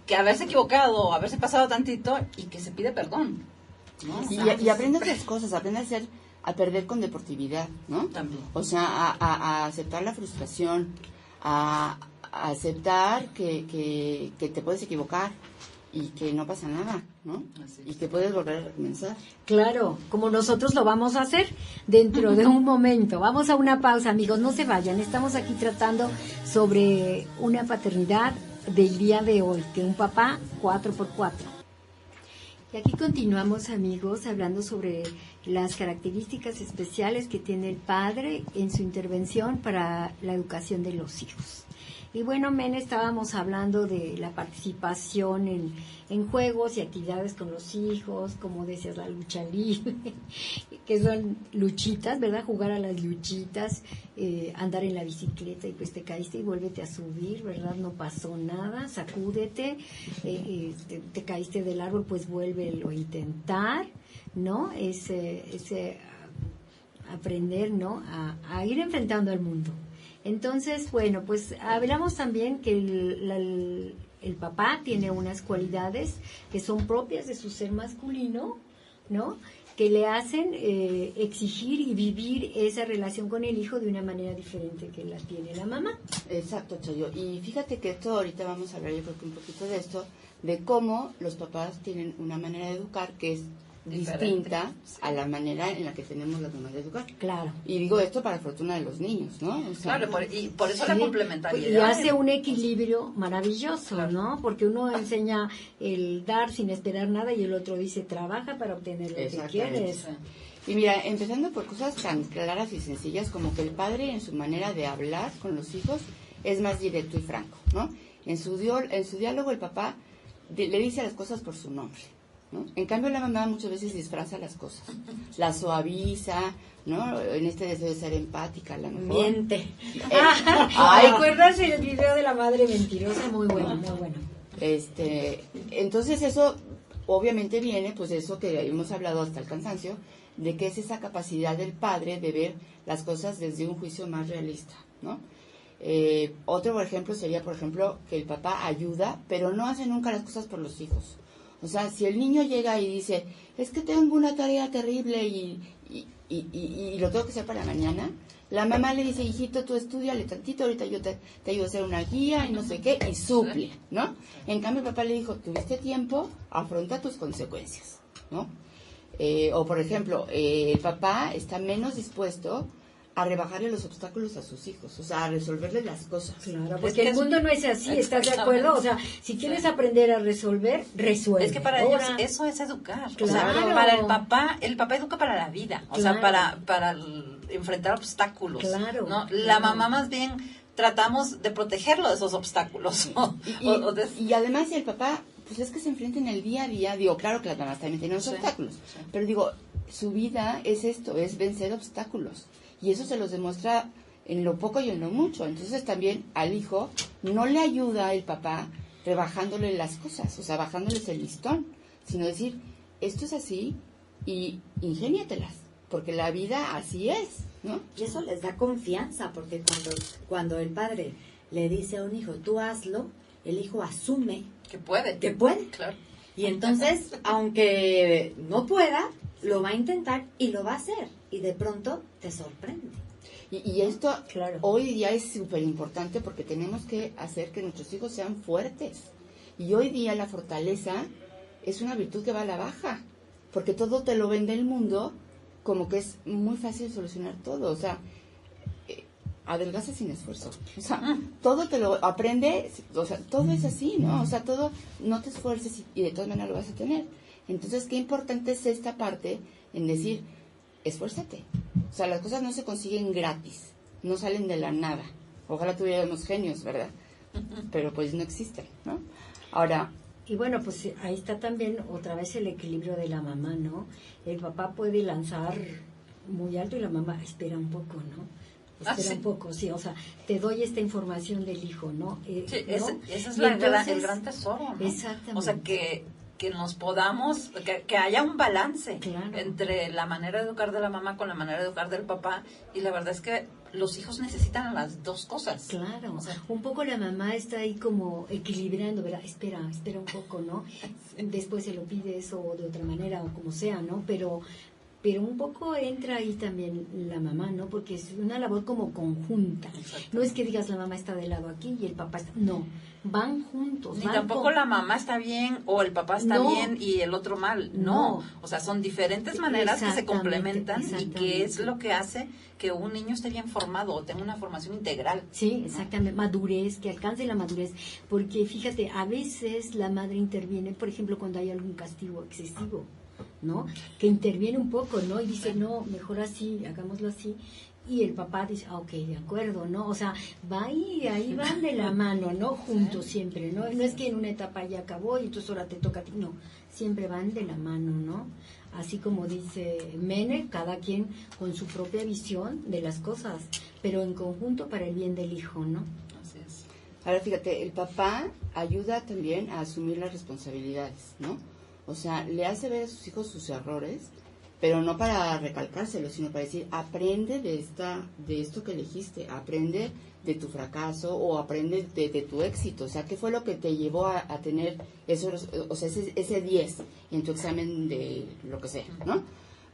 que haberse equivocado, haberse pasado tantito y que se pide perdón, ¿no? O sea, Y aprende otras cosas, aprende a perder con deportividad, ¿no? También. O sea, a aceptar la frustración, a aceptar que te puedes equivocar y que no pasa nada, ¿no? Así Y que puedes volver a recomenzar. Claro, como nosotros lo vamos a hacer dentro de un momento. Vamos a una pausa, amigos, no se vayan. Estamos aquí tratando sobre una paternidad del día de hoy, que un papá 4x4. Y aquí continuamos, amigos, hablando sobre las características especiales que tiene el padre en su intervención para la educación de los hijos. Y bueno, Men, estábamos hablando de la participación en juegos y actividades con los hijos, como decías, la lucha libre, que son luchitas, ¿verdad? Jugar a las luchitas, andar en la bicicleta y pues te caíste y vuélvete a subir, ¿verdad? No pasó nada, sacúdete, te caíste del árbol, pues vuélvelo a intentar, ¿no? Ese aprender, ¿no? A ir enfrentando al mundo. Entonces, bueno, pues hablamos también que el papá tiene unas cualidades que son propias de su ser masculino, ¿no? Que le hacen exigir y vivir esa relación con el hijo de una manera diferente que la tiene la mamá. Exacto, Chayo. Y fíjate que esto, ahorita vamos a hablar yo creo que un poquito de esto, de cómo los papás tienen una manera de educar que es distinta a la manera en la que tenemos las mamás de educar. Claro. Y digo esto para fortuna de los niños, ¿no? O sea, claro, y por eso Sí, la complementariedad. y hace un equilibrio maravilloso, Claro. ¿no? Porque uno enseña el dar sin esperar nada y el otro dice trabaja para obtener lo que Exactamente. quieres. Y mira, empezando por cosas tan claras y sencillas como que el padre en su manera de hablar con los hijos es más directo y franco, ¿no? En su diálogo el papá le dice las cosas por su nombre, ¿no? En cambio la mamá muchas veces disfraza las cosas, las suaviza, ¿no? En este deseo de ser empática, a lo mejor. Miente. ¿Te acuerdas el video de la madre mentirosa? Muy bueno, muy bueno. Entonces eso obviamente viene, pues eso que hemos hablado hasta el cansancio, de que es esa capacidad del padre de ver las cosas desde un juicio más realista, ¿no? Otro ejemplo sería, por ejemplo, que el papá ayuda, pero no hace nunca las cosas por los hijos. O sea, si el niño llega y dice, es que tengo una tarea terrible y lo tengo que hacer para mañana, La mamá le dice, hijito, tú estudiale tantito, ahorita yo te ayudo a hacer una guía y no sé qué, y suple, ¿no? En cambio, el papá le dijo, tuviste tiempo, afronta tus consecuencias, ¿no? O, por ejemplo, el papá está menos dispuesto a rebajarle los obstáculos a sus hijos, o sea, a resolverle las cosas. Claro, porque el mundo no es así, ¿estás de acuerdo? O sea, si quieres aprender a resolver, resuelve. Es que para ellos eso es educar. Claro. O sea, para el papá educa para la vida, o sea, para enfrentar obstáculos. Claro. ¿no? La mamá más bien tratamos de protegerlo de esos obstáculos. Y además, si el papá, pues es que se enfrenta en el día a día, digo, claro que las mamás también tienen los obstáculos, pero digo, su vida es esto, es vencer obstáculos. Y eso se los demuestra en lo poco y en lo mucho. Entonces también al hijo no le ayuda el papá rebajándole las cosas, o sea, bajándoles el listón, sino decir, esto es así y ingéniatelas, porque la vida así es, ¿no? Y eso les da confianza, porque cuando el padre le dice a un hijo, tú hazlo, el hijo asume que puede. Que puede. Claro. Y entonces, aunque no pueda, lo va a intentar y lo va a hacer. Y de pronto te sorprende. Y esto Claro. hoy día es súper importante porque tenemos que hacer que nuestros hijos sean fuertes. Y hoy día la fortaleza es una virtud que va a la baja, porque todo te lo vende el mundo como que es muy fácil solucionar todo. O sea, adelgaza sin esfuerzo. O sea, todo te lo aprende, o sea, todo es así, ¿no? O sea, todo, no te esfuerces y de todas maneras lo vas a tener. Entonces, qué importante es esta parte en decir, esfuérzate. O sea, las cosas no se consiguen gratis, no salen de la nada. Ojalá tuviéramos genios, ¿verdad? Pero pues no existen, ¿no? Ahora... Y bueno, pues ahí está también otra vez el equilibrio de la mamá, ¿no? El papá puede lanzar muy alto y la mamá espera un poco, ¿no? Espera un poco, sí, o sea, te doy esta información del hijo, ¿no? Sí, ¿no? Ese es Entonces, el gran tesoro, ¿no? Exactamente. O sea, que nos podamos, que haya un balance Claro. entre la manera de educar de la mamá con la manera de educar del papá, y la verdad es que los hijos necesitan las dos cosas. Claro, O sea, un poco la mamá está ahí como equilibrando, ¿verdad? Espera un poco, ¿no? Después se lo pides o de otra manera o como sea, ¿no? Pero un poco entra ahí también la mamá, ¿no? Porque es una labor como conjunta. No es que digas la mamá está de lado aquí y el papá está... No, van juntos. Ni van tampoco la mamá está bien o el papá está bien y el otro mal. No. O sea, son diferentes maneras que se complementan y que es lo que hace que un niño esté bien formado o tenga una formación integral. Sí, exactamente. Madurez, que alcance la madurez. Porque fíjate, a veces la madre interviene, por ejemplo, cuando hay algún castigo excesivo, ¿no? Que interviene un poco, ¿no? Y dice, no, mejor así, hagámoslo así. Y el papá dice, ok, de acuerdo, ¿no? O sea, ahí van de la mano, ¿no? Juntos siempre, ¿no? No es que en una etapa ya acabó y entonces ahora te toca a ti, no. Siempre van de la mano, ¿no? Así como dice Mene, cada quien con su propia visión de las cosas, pero en conjunto para el bien del hijo, ¿no? Así es. Ahora fíjate, el papá ayuda también a asumir las responsabilidades, ¿no? O sea, le hace ver a sus hijos sus errores, pero no para recalcárselos, sino para decir, aprende de esto que elegiste, aprende de tu fracaso o aprende de tu éxito. O sea, ¿qué fue lo que te llevó a tener ese 10 en tu examen de lo que sea, ¿no?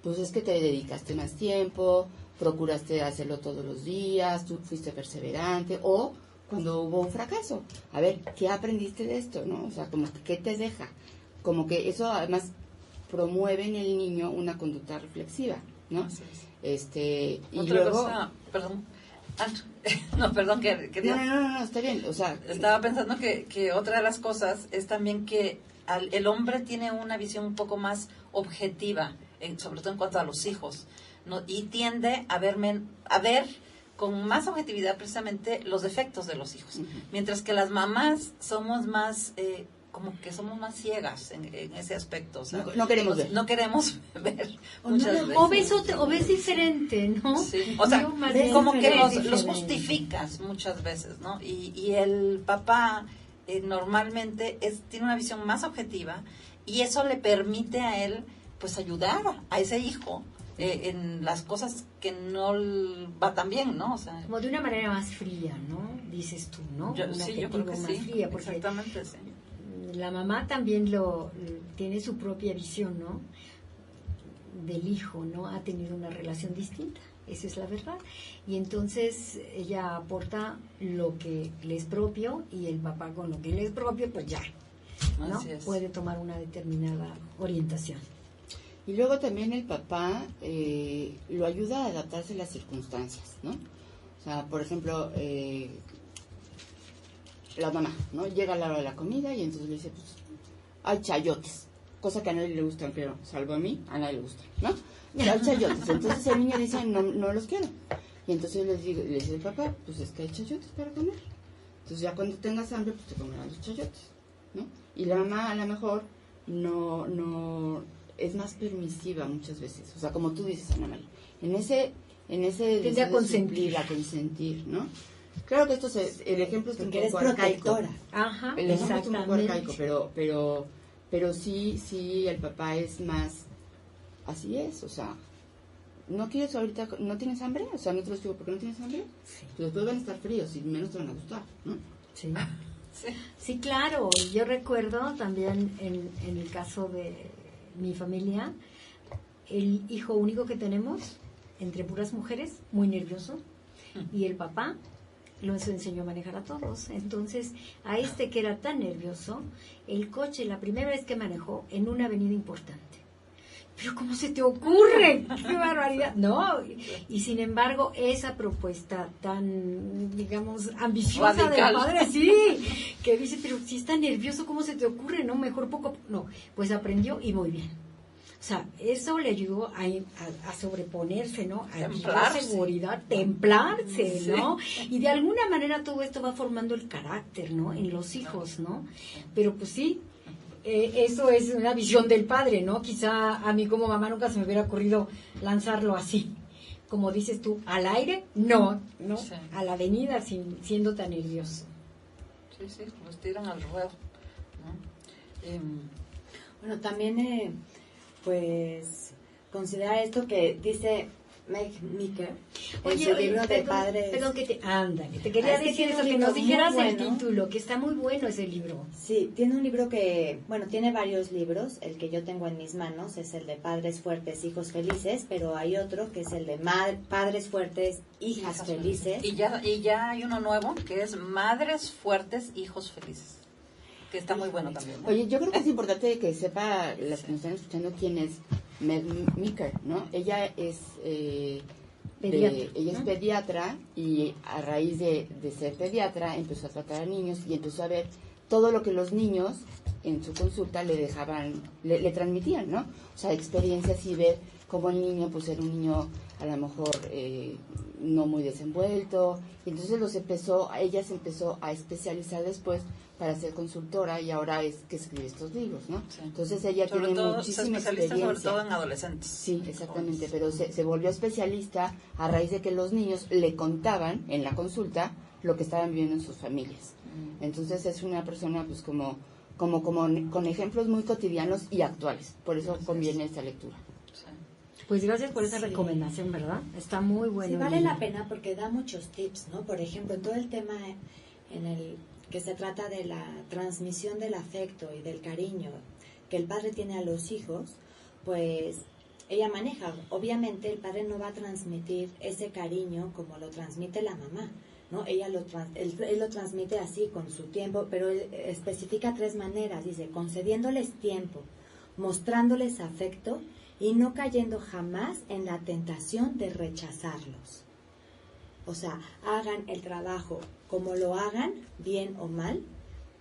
Pues es que te dedicaste más tiempo, procuraste hacerlo todos los días, tú fuiste perseverante, o cuando hubo un fracaso, a ver, ¿qué aprendiste de esto, no? O sea, como que, ¿qué te deja? Como que eso además promueve en el niño una conducta reflexiva, ¿no? Así es. Y otra luego... cosa, perdón. No, perdón, que No, está bien, o sea... Estaba pensando que otra de las cosas es también que el hombre tiene una visión un poco más objetiva, sobre todo en cuanto a los hijos, ¿no? Y tiende a ver con más objetividad precisamente los defectos de los hijos, mientras que las mamás somos más... como que somos más ciegas en ese aspecto. O sea, no queremos ver. No queremos ver muchas veces. O ves diferente, ¿no? Sí. O sea, como que los justificas muchas veces, ¿no? Y el papá normalmente tiene una visión más objetiva y eso le permite a él pues ayudar a ese hijo en las cosas que no va tan bien, ¿no? O sea, como de una manera más fría, ¿no? Dices tú, ¿no? Yo creo que más sí, fría, porque exactamente, sí. La mamá también tiene su propia visión, ¿no? del hijo, ¿no? Ha tenido una relación distinta, esa es la verdad. Y entonces ella aporta lo que le es propio y el papá con lo que le es propio, pues ya, ¿no? Puede tomar una determinada orientación. Y luego también el papá lo ayuda a adaptarse a las circunstancias, ¿no? O sea, por ejemplo, la mamá, ¿no? Llega a la hora de la comida y entonces le dice, pues, hay chayotes, cosa que a nadie le gustan, pero salvo a mí, a nadie le gustan, ¿no? Hay chayotes. Entonces el niño dice, no los quiero. Y entonces le dice el papá, pues es que hay chayotes para comer. Entonces ya cuando tengas hambre, pues te comerán los chayotes, ¿no? Y la mamá a lo mejor no es más permisiva muchas veces. O sea, como tú dices, Ana María, en ese tiende a consentir. A consentir, ¿no? Claro que esto el ejemplo es un porque poco eres arcaico. protectora. Ajá, El ejemplo es un poco exactamente. arcaico, pero sí el papá es más, así es, o sea, ¿no quieres ahorita, no tienes hambre? O sea, no te los digo, ¿por qué no tienes hambre? Sí. Pues después van a estar fríos y menos te van a gustar, ¿no? Sí. Sí, claro. Yo recuerdo también en el caso de mi familia, el hijo único que tenemos, entre puras mujeres, muy nervioso, y el papá lo enseñó a manejar a todos. Entonces, a este que era tan nervioso, el coche, la primera vez que manejó, en una avenida importante. Pero ¿cómo se te ocurre? ¡Qué barbaridad! No, y sin embargo, esa propuesta tan, digamos, ambiciosa radical del padre, sí, que dice, pero si está nervioso, ¿cómo se te ocurre? No, mejor poco, no, pues aprendió y muy bien. O sea, eso le ayudó a sobreponerse, ¿no? A la seguridad, templarse, ¿no? Y de alguna manera todo esto va formando el carácter, ¿no? En los hijos, ¿no? Pero pues sí, eso es una visión del padre, ¿no? Quizá a mí como mamá nunca se me hubiera ocurrido lanzarlo así. Como dices tú, al aire, no, Sí. a la avenida siendo tan nervioso. Sí, los tiran al ruedo, ¿no? Bueno, también, pues, considera esto que dice Meg Meeker en su libro de padres. Perdón ándale, te quería decir eso, que nos dijeras el título, que está muy bueno ese libro. Sí, tiene un libro que, bueno, tiene varios libros. El que yo tengo en mis manos es el de Padres Fuertes, Hijos Felices, pero hay otro que es el de Padres Fuertes, Hijas Felices. Y ya hay uno nuevo que es Madres Fuertes, Hijos Felices, que está muy bueno también, ¿no? Oye, yo creo que es importante que sepa las que nos están escuchando quién es Meg Meeker, ¿no? Ella es pediatra y a raíz de ser pediatra empezó a tratar a niños y empezó a ver todo lo que los niños en su consulta le dejaban, le transmitían, ¿no? O sea, experiencias y ver cómo el niño, pues era un niño a lo mejor no muy desenvuelto, y entonces ella se empezó a especializar después para ser consultora y ahora es que escribe estos libros, ¿no? Sí. Entonces ella sobre tiene todo, muchísima se experiencia. sobre todo en adolescentes. Sí, exactamente, pero se volvió especialista a raíz de que los niños le contaban en la consulta lo que estaban viviendo en sus familias. Entonces es una persona pues como con ejemplos muy cotidianos y actuales, por eso conviene esta lectura. Pues gracias por esa recomendación, ¿verdad? Está muy bueno. Sí, vale la pena porque da muchos tips, ¿no? Por ejemplo, todo el tema en el que se trata de la transmisión del afecto y del cariño que el padre tiene a los hijos, pues ella maneja. Obviamente el padre no va a transmitir ese cariño como lo transmite la mamá, ¿no? Él lo transmite así, con su tiempo, pero él especifica 3 maneras. Dice, concediéndoles tiempo, mostrándoles afecto y no cayendo jamás en la tentación de rechazarlos. O sea, hagan el trabajo como lo hagan, bien o mal,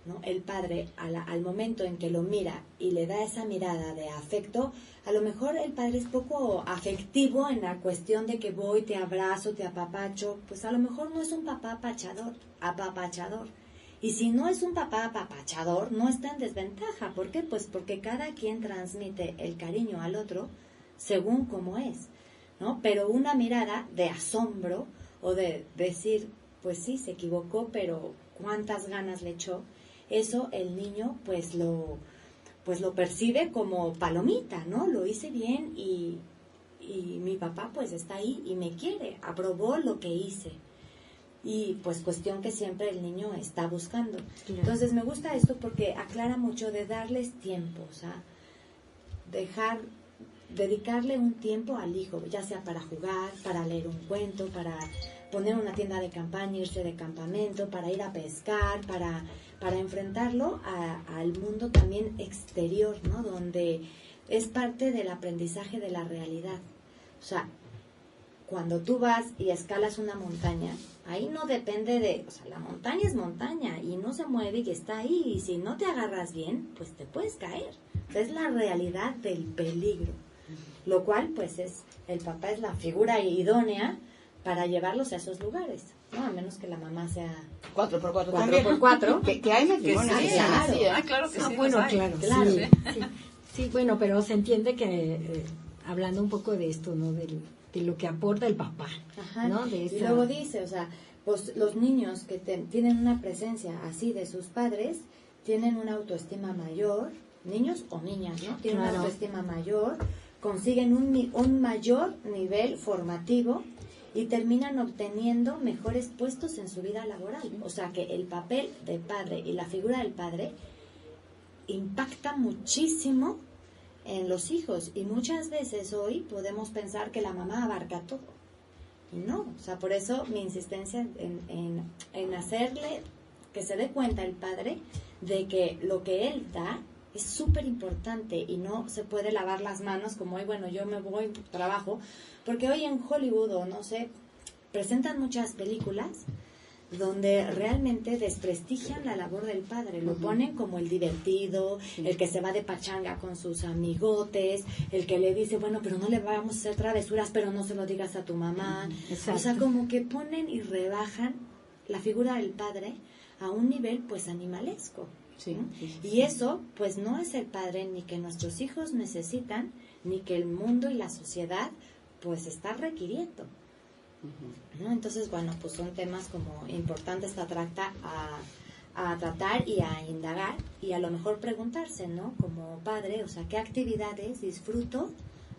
¿no? El padre, al momento en que lo mira y le da esa mirada de afecto, a lo mejor el padre es poco afectivo en la cuestión de que voy, te abrazo, te apapacho, pues a lo mejor no es un papá apapachador. Y si no es un papá apapachador, no está en desventaja. ¿Por qué? Pues porque cada quien transmite el cariño al otro según cómo es, ¿no? Pero una mirada de asombro o de decir, pues sí, se equivocó, pero cuántas ganas le echó, eso el niño pues lo percibe como palomita, ¿no? Lo hice bien y mi papá pues está ahí y me quiere, aprobó lo que hice. Y pues cuestión que siempre el niño está buscando. Claro. Entonces me gusta esto porque aclara mucho de darles tiempo, o sea, dejar dedicarle un tiempo al hijo, ya sea para jugar, para leer un cuento, para poner una tienda de campaña, irse de campamento, para ir a pescar, para enfrentarlo al mundo también exterior, ¿no? Donde es parte del aprendizaje de la realidad. O sea, cuando tú vas y escalas una montaña, ahí no depende de, o sea, la montaña es montaña y no se mueve y está ahí, y si no te agarras bien, pues te puedes caer. O sea, es la realidad del peligro, lo cual, pues, el papá es la figura idónea para llevarlos a esos lugares, ¿no? A menos que la mamá sea 4x4 también. 4x4. Que hay matrimonios que sean así, ¿eh? Claro que sí. Bueno, los hay. claro. Sí. Sí, bueno, pero se entiende que, hablando un poco de esto, ¿no? De lo que aporta el papá, Ajá. ¿no? De Y esa... luego dice, o sea, pues los niños que tienen una presencia así de sus padres, tienen una autoestima mayor, niños o niñas, ¿no? Tienen una Claro. autoestima mayor, consiguen un mayor nivel formativo y terminan obteniendo mejores puestos en su vida laboral. O sea que el papel del padre y la figura del padre impacta muchísimo en los hijos, y muchas veces hoy podemos pensar que la mamá abarca todo, y no, o sea, por eso mi insistencia en hacerle que se dé cuenta el padre de que lo que él da es súper importante y no se puede lavar las manos como hoy, bueno, yo me voy, trabajo, porque hoy en Hollywood o no sé, presentan muchas películas donde realmente desprestigian la labor del padre, lo ponen como el divertido, el que se va de pachanga con sus amigotes, el que le dice, bueno, pero no le vamos a hacer travesuras, pero no se lo digas a tu mamá. Exacto. O sea, como que ponen y rebajan la figura del padre a un nivel pues animalesco. Sí, ¿no? sí, sí, Y sí. eso pues no es el padre ni que nuestros hijos necesitan, ni que el mundo y la sociedad pues está requiriendo. ¿No? Entonces, bueno, pues son temas como importantes a tratar y a indagar, y a lo mejor preguntarse, ¿no? Como padre, o sea, ¿qué actividades disfruto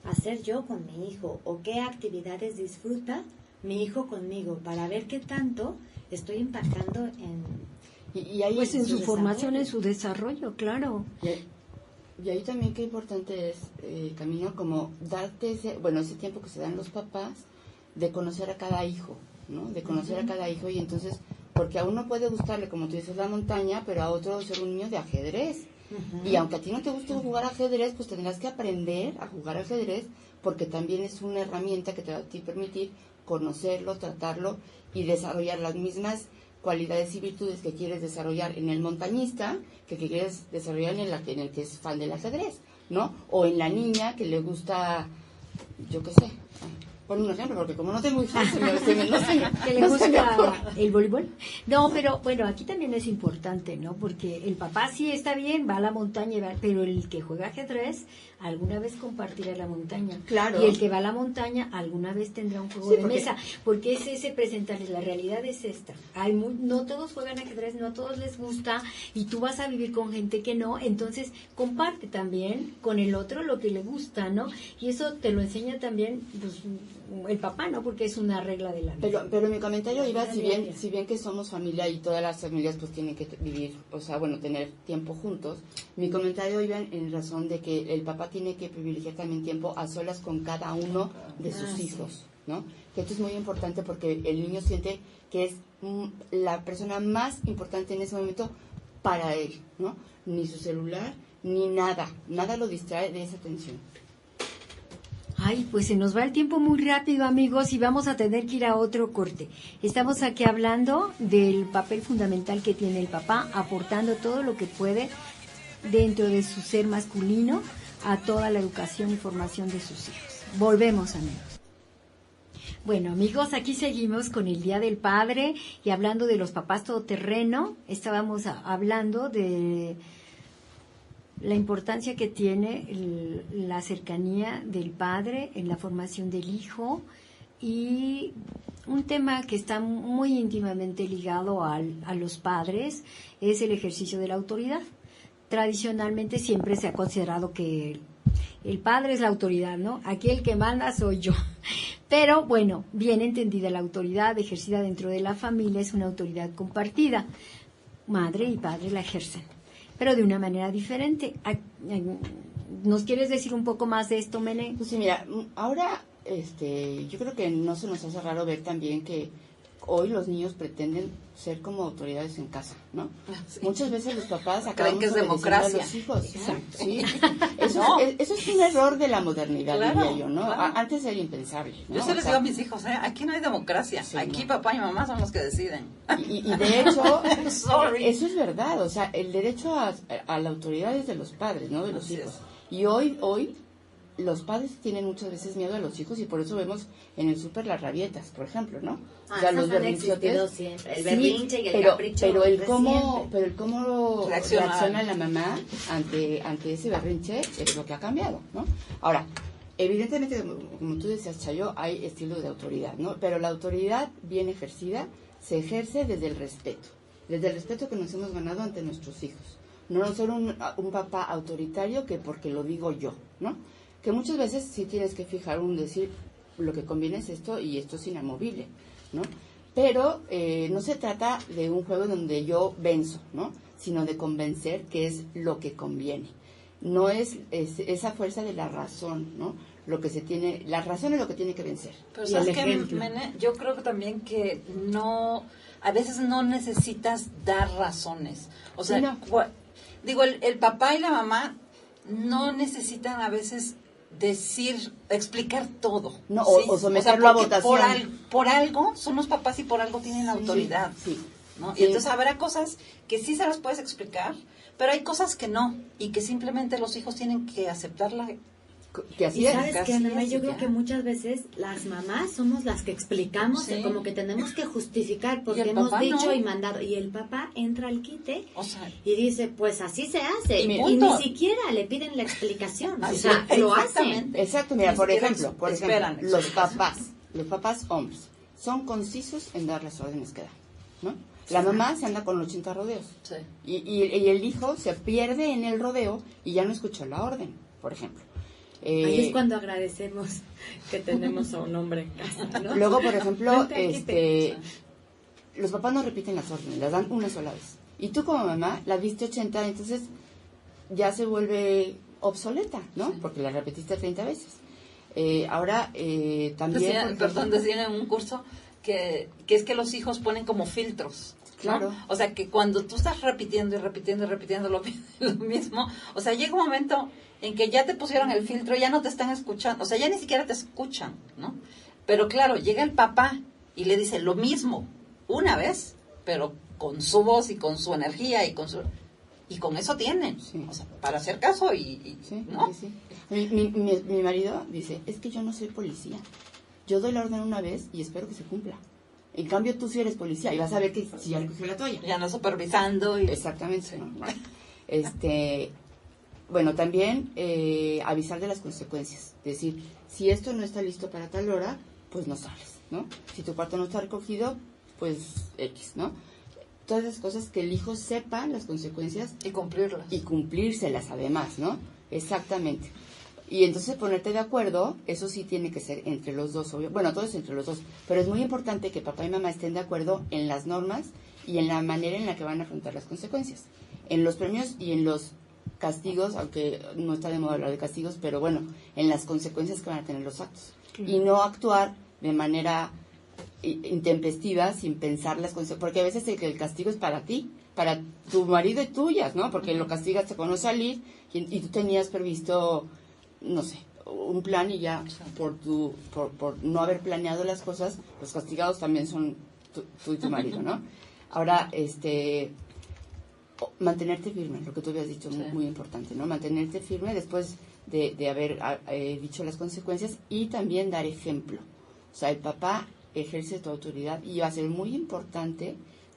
hacer yo con mi hijo? ¿O qué actividades disfruta mi hijo conmigo? Para ver qué tanto estoy impactando Y ahí, Pues en su desarrollo. formación, en su desarrollo, claro. y ahí también qué importante es, Camino, como darte ese tiempo que se dan los papás de conocer a cada hijo, ¿no? De conocer a cada hijo, y entonces, porque a uno puede gustarle, como tú dices, la montaña, pero a otro ser un niño de ajedrez. Y aunque a ti no te guste jugar ajedrez, pues tendrás que aprender a jugar ajedrez, porque también es una herramienta que te va a ti permitir conocerlo, tratarlo y desarrollar las mismas cualidades y virtudes que quieres desarrollar en el montañista, que quieres desarrollar en el que es fan del ajedrez, ¿no? O en la niña que le gusta, yo qué sé, pon un ejemplo, porque como no tengo hijos, ¿Que le gusta el voleibol? No, pero bueno, aquí también es importante, ¿no? Porque el papá sí está bien, va a la montaña, pero el que juega ajedrez alguna vez compartirá la montaña. Claro. Y el que va a la montaña alguna vez tendrá un juego de mesa. Porque es ese presentarles, la realidad es esta. No todos juegan ajedrez, no a todos les gusta, y tú vas a vivir con gente que no, entonces comparte también con el otro lo que le gusta, ¿no? Y eso te lo enseña también, pues, el papá, ¿no? Porque es una regla de la vida. Pero mi comentario iba, si bien que somos familia y todas las familias pues tienen que vivir, o sea, bueno, tener tiempo juntos, mi comentario iba en razón de que el papá tiene que privilegiar también tiempo a solas con cada uno de sus hijos, ¿no? Que esto es muy importante porque el niño siente que es la persona más importante en ese momento para él, ¿no? Ni su celular, ni nada lo distrae de esa atención. Ay, pues se nos va el tiempo muy rápido, amigos, y vamos a tener que ir a otro corte. Estamos aquí hablando del papel fundamental que tiene el papá, aportando todo lo que puede dentro de su ser masculino a toda la educación y formación de sus hijos. Volvemos, amigos. Bueno, amigos, aquí seguimos con el Día del Padre y hablando de los papás todoterreno. Estábamos hablando de la importancia que tiene la cercanía del padre en la formación del hijo, y un tema que está muy íntimamente ligado a los padres es el ejercicio de la autoridad. Tradicionalmente siempre se ha considerado que el padre es la autoridad, ¿no? Aquí el que manda soy yo. Pero bueno, bien entendida la autoridad ejercida dentro de la familia es una autoridad compartida. Madre y padre la ejercen, pero de una manera diferente. ¿Nos quieres decir un poco más de esto, Mene? Pues sí, mira, ahora yo creo que no se nos hace raro ver también que hoy los niños pretenden ser como autoridades en casa, ¿no? Sí. Muchas veces los papás Creen acabamos que es obedeciendo democracia. a los hijos. Exacto. Sí. Eso, No. eso es un error de la modernidad, Claro, diría yo, ¿no? claro. Antes era impensable, ¿no? Yo se O les sea, digo a mis hijos, aquí no hay democracia. Sí, Aquí no. papá y mamá son los que deciden. Y de hecho, Sorry. eso es verdad, o sea, el derecho a la autoridad es de los padres, no de los Así hijos. es. Y hoy los padres tienen muchas veces miedo a los hijos y por eso vemos en el súper las rabietas, por ejemplo, ¿no? O sea, esas han existido siempre. El berrinche y el capricho pero el de cómo, siempre. reacciona la mamá ante ese berrinche es lo que ha cambiado, ¿no? Ahora, evidentemente, como tú decías, Chayo, hay estilos de autoridad, ¿no? Pero la autoridad bien ejercida se ejerce desde el respeto que nos hemos ganado ante nuestros hijos. No ser un papá autoritario que porque lo digo yo, ¿no? Que muchas veces sí tienes que fijar decir lo que conviene es esto y esto es inamovible, ¿no? Pero no se trata de un juego donde yo venzo, ¿no? Sino de convencer que es lo que conviene. No es esa fuerza de la razón, ¿no? La razón es lo que tiene que vencer. Pero Y sabes el que, ejemplo. Mene, yo creo que también que a veces no necesitas dar razones. O sea, Sí, no. digo, el papá y la mamá no necesitan a veces explicar todo. No, ¿sí? o someterlo a porque votación. Por algo son los papás y por algo tienen autoridad. Sí. ¿no? Sí. Y entonces habrá cosas que sí se las puedes explicar, pero hay cosas que no, y que simplemente los hijos tienen que aceptarla. Que así Y es. sabes Casi que, Ana, es, yo y creo ya. que muchas veces las mamás somos las que explicamos, Sí. como que tenemos que justificar porque el hemos papá dicho no. y mandado, y el papá entra al quite O sea, y dice, pues así se hace, Y y punto. ni siquiera le piden la explicación, o Así sea, es, lo hacen. exactamente. Exacto, mira, Ni por siquiera ejemplo, esperan los explicación. papás hombres, son concisos en dar las órdenes que dan, ¿no? La mamá se anda con 80 rodeos sí. y el hijo se pierde en el rodeo y ya no escuchó la orden, por ejemplo. Ahí es cuando agradecemos que tenemos a un hombre en casa, ¿no? Luego, por ejemplo, Vente aquí, los papás no repiten las órdenes, las dan una sola vez. Y tú como mamá las viste 80, entonces ya se vuelve obsoleta, ¿no? Sí. Porque la repetiste 30 veces. Ahora, también... Decían en un curso que es que los hijos ponen como filtros. ¿no? Claro. O sea, que cuando tú estás repitiendo y repitiendo y repitiendo lo mismo, o sea, llega un momento en que ya te pusieron el filtro, ya no te están escuchando, o sea, ya ni siquiera te escuchan, ¿no? Pero claro, llega el papá y le dice lo mismo una vez, pero con su voz y con su energía y con eso tienen, Sí. o sea, para hacer caso Sí, ¿no? sí, sí. Mi marido dice, es que yo no soy policía. Yo doy la orden una vez y espero que se cumpla. En cambio, tú sí eres policía y vas a ver que si ya recogió la toalla. Ya no supervisando y Exactamente. ¿No? Bueno, también avisar de las consecuencias. Es decir, si esto no está listo para tal hora, pues no sales, ¿no? Si tu cuarto no está recogido, pues X, ¿no? Todas esas cosas que el hijo sepa las consecuencias y cumplirlas. y cumplírselas además, ¿no? Exactamente. Y entonces ponerte de acuerdo, eso sí tiene que ser entre los dos, obvio. Bueno, todo es entre los dos, pero es muy importante que papá y mamá estén de acuerdo en las normas y en la manera en la que van a afrontar las consecuencias. En los premios y en los castigos, aunque no está de moda hablar de castigos, pero bueno, en las consecuencias que van a tener los actos. Y no actuar de manera intempestiva sin pensar las consecuencias, porque a veces el castigo es para ti, para tu marido y tuyas, ¿no? Porque lo castigaste con no salir y tú tenías previsto, no sé, un plan y ya por no haber planeado las cosas, los castigados también son tú y tu marido, ¿no? Ahora, mantenerte firme, lo que tú habías dicho, muy importante, ¿no? Mantenerte firme después de haber dicho las consecuencias y también dar ejemplo. O sea, el papá ejerce tu autoridad y va a ser muy importante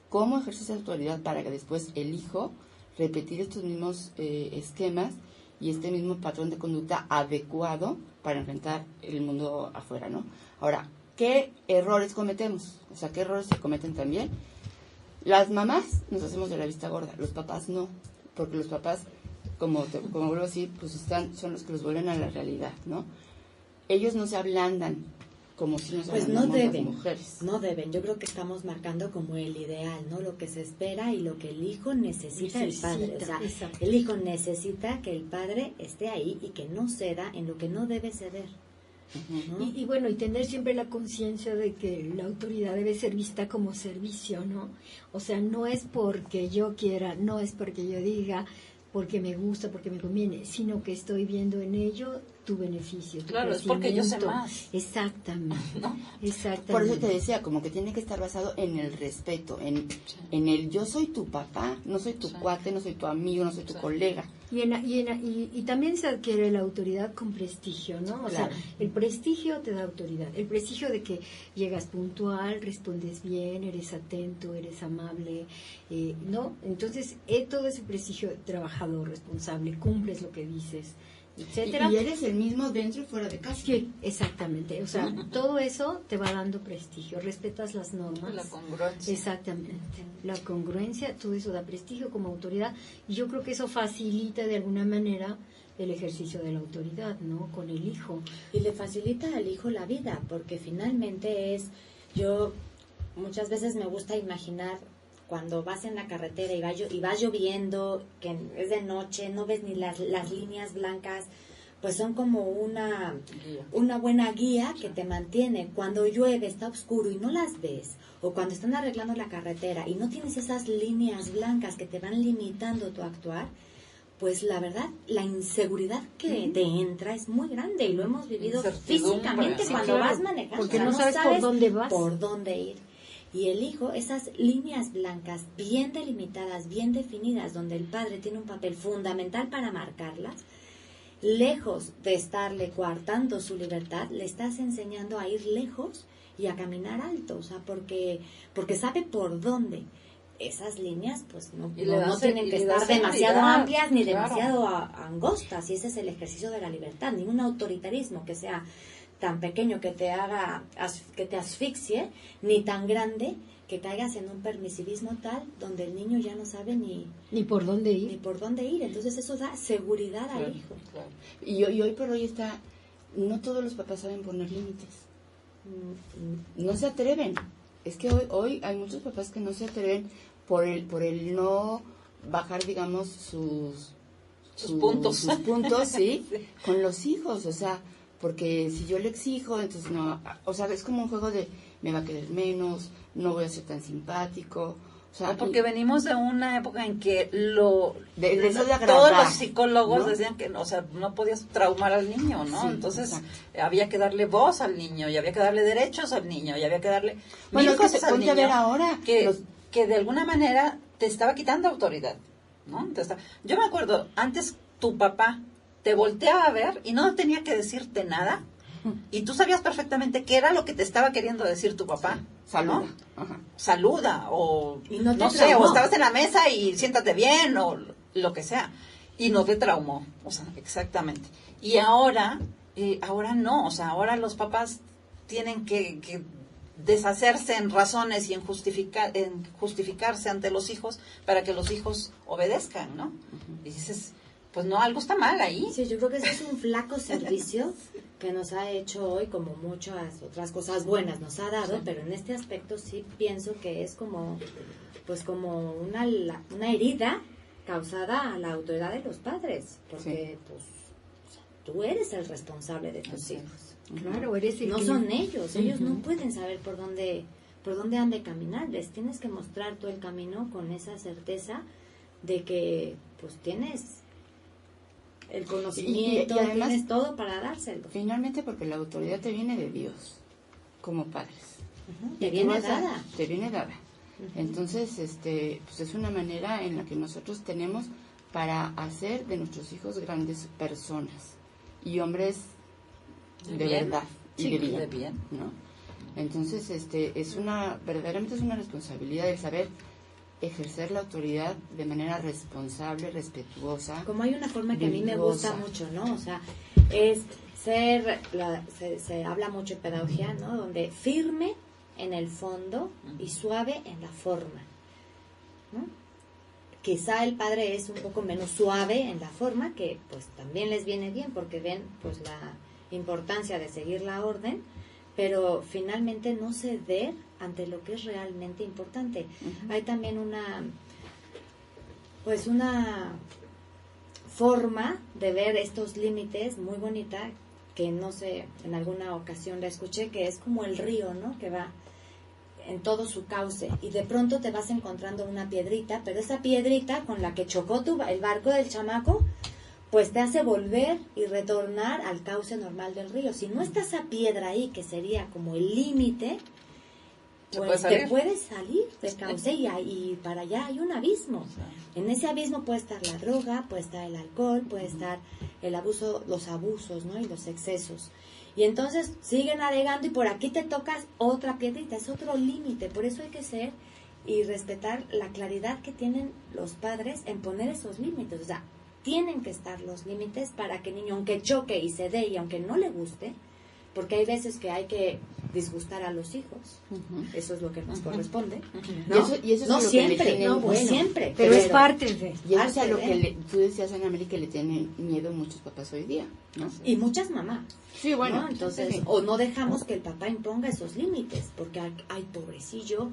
cómo ejerce esa autoridad para que después el hijo repetir estos mismos esquemas y este mismo patrón de conducta adecuado para enfrentar el mundo afuera, ¿no? Ahora, ¿qué errores cometemos? O sea, ¿qué errores se cometen también? Las mamás nos hacemos de la vista gorda, los papás no, porque los papás, como vuelvo a decir, pues son los que los vuelven a la realidad, ¿no? Ellos no se ablandan como si nos Pues no abandonamos deben, las mujeres. no deben. Yo creo que estamos marcando como el ideal, ¿no? Lo que se espera y lo que el hijo necesita el padre. O sea, exacto. el hijo necesita que el padre esté ahí y que no ceda en lo que no debe ceder. ¿no? Y bueno, y tener siempre la conciencia de que la autoridad debe ser vista como servicio, ¿no? O sea, no es porque yo quiera, no es porque yo diga, porque me gusta, porque me conviene, sino que estoy viendo en ello tu beneficio, tu Claro, es porque yo sé crecimiento. más. Exactamente, ¿No? exactamente. Por eso te decía, como que tiene que estar basado en el respeto, en el yo soy tu papá, no soy tu cuate, no soy tu amigo, no soy tu colega. Y también se adquiere la autoridad con prestigio, ¿no? O sea, el prestigio te da autoridad. El prestigio de que llegas puntual, respondes bien, eres atento, eres amable, ¿no? Entonces, todo ese prestigio, trabajador, responsable, cumples lo que dices, etcétera. Y eres el mismo dentro y fuera de casa. Sí, exactamente. O sea, todo eso te va dando prestigio. Respetas las normas. La congruencia. Exactamente. La congruencia, todo eso da prestigio como autoridad. Y yo creo que eso facilita de alguna manera el ejercicio de la autoridad, ¿no? Con el hijo. Y le facilita al hijo la vida, porque finalmente yo muchas veces me gusta imaginar cuando vas en la carretera y vas lloviendo, que es de noche, no ves ni las líneas blancas, pues son como una buena guía que te mantiene. Cuando llueve, está oscuro y no las ves, o cuando están arreglando la carretera y no tienes esas líneas blancas que te van limitando tu actuar, pues la verdad, la inseguridad que te entra es muy grande y lo hemos vivido físicamente Sí, cuando claro, vas manejando. porque O sea, no sabes por dónde vas. Por dónde ir. Y el hijo, esas líneas blancas bien delimitadas, bien definidas, donde el padre tiene un papel fundamental para marcarlas, lejos de estarle coartando su libertad, le estás enseñando a ir lejos y a caminar alto, o sea, porque sabe por dónde. Esas líneas, pues no tienen que estar demasiado amplias ni demasiado angostas, y ese es el ejercicio de la libertad, ni un autoritarismo que sea tan pequeño que te asfixie, ni tan grande que caigas en un permisivismo tal donde el niño ya no sabe ni por dónde ir. Ni por dónde ir. Entonces eso da seguridad al hijo. Claro. Y hoy por hoy no todos los papás saben poner límites. No se atreven. Es que hoy hay muchos papás que no se atreven por el no bajar, digamos, sus puntos, ¿sí? Con los hijos, o sea, porque si yo le exijo, entonces no, o sea, es como un juego de me va a querer menos, no voy a ser tan simpático, o sea, porque venimos de una época en que eso de agradar, todos los psicólogos, ¿no?, decían que, o sea, no podías traumar al niño, ¿no? Sí, entonces exacto. había que darle voz al niño, y había que darle derechos al niño, y había que darle bueno, cosas al ponte niño a ver ahora que de alguna manera te estaba quitando autoridad, ¿no? Yo me acuerdo, antes tu papá te volteaba a ver y no tenía que decirte nada, y tú sabías perfectamente qué era lo que te estaba queriendo decir tu papá. Saluda. ¿No? Ajá. Saluda, o no sé, traumó. o estabas en la mesa y siéntate bien, o lo que sea. Y no te traumó, o sea, exactamente. Y ahora no, o sea, ahora los papás tienen que deshacerse en razones y en justificarse ante los hijos para que los hijos obedezcan, ¿no? Y dices, pues no, algo está mal ahí. Sí, yo creo que ese es un flaco servicio que nos ha hecho hoy, como muchas otras cosas buenas nos ha dado, pero en este aspecto sí pienso que es como una herida causada a la autoridad de los padres, porque pues tú eres el responsable de tus hijos. Claro, eres el No que... son ellos no pueden saber por dónde han de caminar, les tienes que mostrar tú el camino con esa certeza de que pues tienes el conocimiento, y además, tienes todo para dárselo. Finalmente, porque la autoridad te viene de Dios, como padres. Te viene dada. Te viene dada. Entonces, pues es una manera en la que nosotros tenemos para hacer de nuestros hijos grandes personas y hombres de verdad y de bien, ¿no? Entonces, verdaderamente es una responsabilidad el saber ejercer la autoridad de manera responsable, respetuosa. Como hay una forma que a mí me gusta mucho, ¿no? O sea, es se habla mucho en pedagogía, ¿no? Donde firme en el fondo y suave en la forma, ¿no? Quizá el padre es un poco menos suave en la forma, que pues también les viene bien porque ven pues la importancia de seguir la orden, pero finalmente no ceder ante lo que es realmente importante. Hay también una forma de ver estos límites muy bonita, que no sé, en alguna ocasión la escuché, que es como el río, ¿no? Que va en todo su cauce, y de pronto te vas encontrando una piedrita, pero esa piedrita con la que chocó el barco del chamaco, pues te hace volver y retornar al cauce normal del río. Si no está esa piedra ahí, que sería como el límite, pues te puedes salir del cauce y para allá hay un abismo. En ese abismo puede estar la droga, puede estar el alcohol, puede estar el abuso, los abusos, ¿no? Y los excesos. Y entonces siguen navegando y por aquí te tocas otra piedrita, es otro límite. Por eso hay que ser y respetar la claridad que tienen los padres en poner esos límites. O sea, tienen que estar los límites para que el niño, aunque choque y se dé y aunque no le guste, porque hay veces que hay que disgustar a los hijos, eso es lo que nos corresponde, ¿no? Y eso es no lo siempre, que le tienen, no siempre, pero es parte de... Y eso es a lo que tú decías, Ana María, que le tienen miedo muchos papás hoy día, ¿no? Y muchas mamás. Sí, bueno. ¿no? Entonces, o no dejamos que el papá imponga esos límites, porque hay pobrecillo.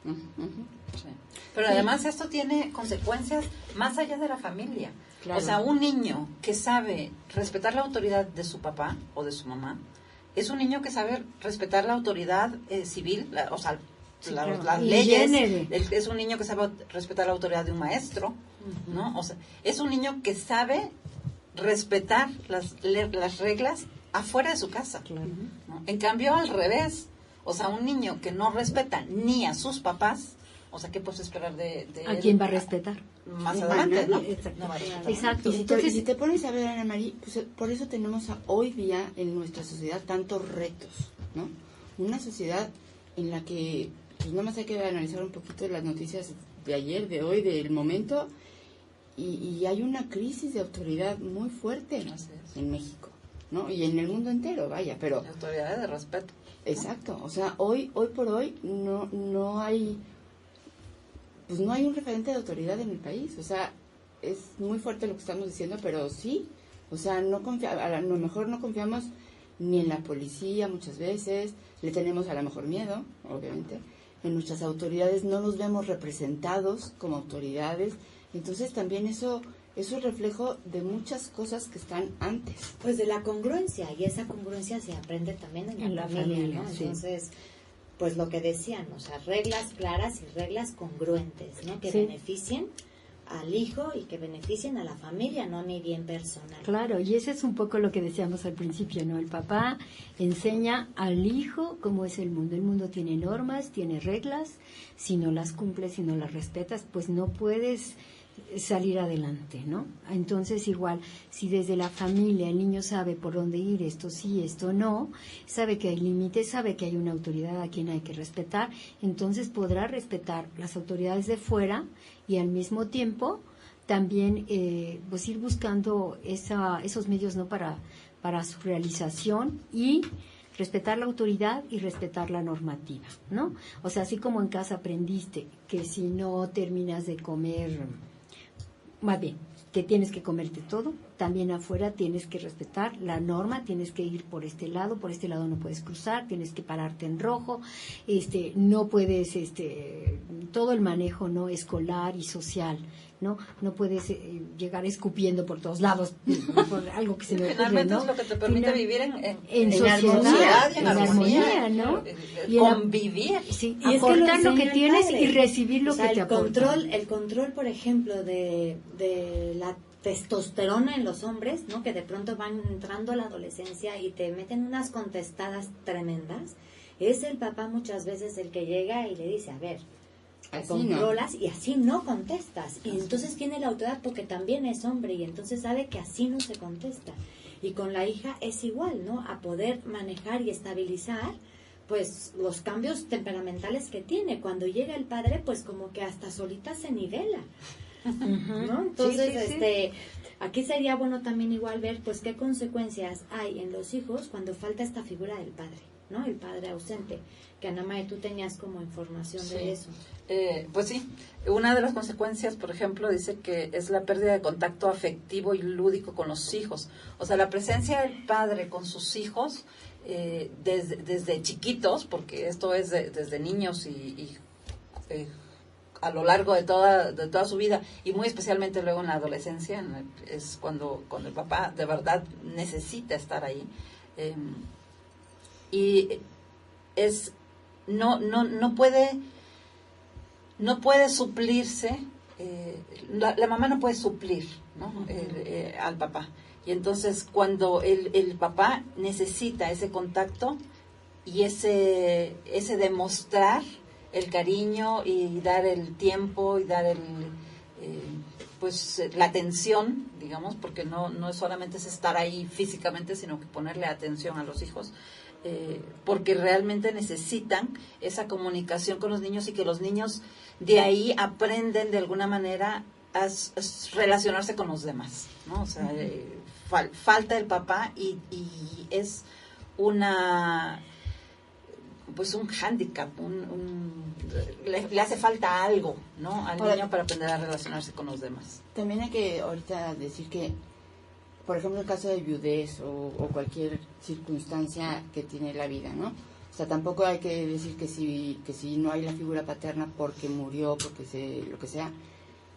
Sí. Pero además esto tiene consecuencias más allá de la familia. Claro. O sea, un niño que sabe respetar la autoridad de su papá o de su mamá, es un niño que sabe respetar la autoridad civil, las leyes. Es un niño que sabe respetar la autoridad de un maestro, ¿no? O sea, es un niño que sabe respetar las reglas afuera de su casa. ¿No? En cambio, al revés, o sea, un niño que no respeta ni a sus papás, o sea, ¿qué puedes esperar de ¿A quién va a respetar? Más adelante, ¿no? Exacto. Y si te pones a ver, Ana María, pues por eso tenemos hoy día en nuestra sociedad tantos retos, ¿no? Una sociedad en la que, pues nada más hay que analizar un poquito las noticias de ayer, de hoy, del momento, y hay una crisis de autoridad muy fuerte en México, ¿no? Y en el mundo entero, vaya, pero... La autoridad de respeto. Exacto, o sea, hoy por hoy no hay... Pues no hay un referente de autoridad en el país, o sea, es muy fuerte lo que estamos diciendo, pero sí, o sea, a lo mejor no confiamos ni en la policía muchas veces, le tenemos a lo mejor miedo, obviamente, en nuestras autoridades no nos vemos representados como autoridades, entonces también eso es reflejo de muchas cosas que están antes. Pues de la congruencia, y esa congruencia se aprende también en la familia, ¿no? Sí. Entonces, pues lo que decían, o sea, reglas claras y reglas congruentes, ¿no? Que sí. beneficien al hijo y que beneficien a la familia, no a mi bien personal. Claro, y ese es un poco lo que decíamos al principio, ¿no? El papá enseña al hijo cómo es el mundo. El mundo tiene normas, tiene reglas. Si no las cumples, si no las respetas, pues no puedes salir adelante, ¿no? Entonces igual, si desde la familia el niño sabe por dónde ir, esto sí, esto no, sabe que hay límites, sabe que hay una autoridad a quien hay que respetar, entonces podrá respetar las autoridades de fuera y al mismo tiempo también pues ir buscando esos medios, ¿no? para su realización y respetar la autoridad y respetar la normativa, ¿no? O sea, así como en casa aprendiste que si no terminas de comer, más bien, que tienes que comerte todo, también afuera tienes que respetar la norma, tienes que ir por este lado no puedes cruzar, tienes que pararte en rojo, no puedes, todo el manejo, ¿no? Escolar y social, ¿no? No puedes llegar escupiendo por todos lados por algo que se me ocurre, Finalmente ¿no? es lo que te permite vivir en sociedad y en armonía, ¿no? Y convivir. Sí, Y aportar es lo que tienes padre. y recibir lo o sea, que te aporta. El control, por ejemplo, de la testosterona en los hombres, ¿no? Que de pronto van entrando a la adolescencia y te meten unas contestadas tremendas. Es el papá muchas veces el que llega y le dice, a ver, Así controlas y así no contestas. Y entonces tiene la autoridad porque también es hombre y entonces sabe que así no se contesta. Y con la hija es igual, ¿no? A poder manejar y estabilizar pues los cambios temperamentales que tiene. Cuando llega el padre, pues como que hasta solita se nivela, ¿no? Entonces, sí. Aquí sería bueno también igual ver pues qué consecuencias hay en los hijos cuando falta esta figura del padre. ¿no? El padre ausente. Que Ana María, tú tenías como información Sí. de eso. Pues sí, una de las consecuencias, por ejemplo, dice que es la pérdida de contacto afectivo y lúdico con los hijos. O sea, la presencia del padre con sus hijos desde chiquitos, porque esto es desde niños y a lo largo de toda su vida, y muy especialmente luego en la adolescencia, es cuando el papá de verdad necesita estar ahí. Y es no puede suplirse, la mamá no puede suplir, ¿no? Al papá. Y entonces cuando el papá necesita ese contacto y ese demostrar el cariño y dar el tiempo y dar la atención, digamos, porque no es solamente es estar ahí físicamente, sino que ponerle atención a los hijos, porque realmente necesitan esa comunicación con los niños y que los niños de ahí aprenden de alguna manera a relacionarse con los demás, ¿no? O sea, falta el papá y es un hándicap, le hace falta algo, ¿no? Al niño para aprender a relacionarse con los demás. También hay que ahorita decir que, por ejemplo, en el caso de viudez o cualquier circunstancia que tiene la vida, ¿no? O sea, tampoco hay que decir que si no hay la figura paterna porque murió, lo que sea,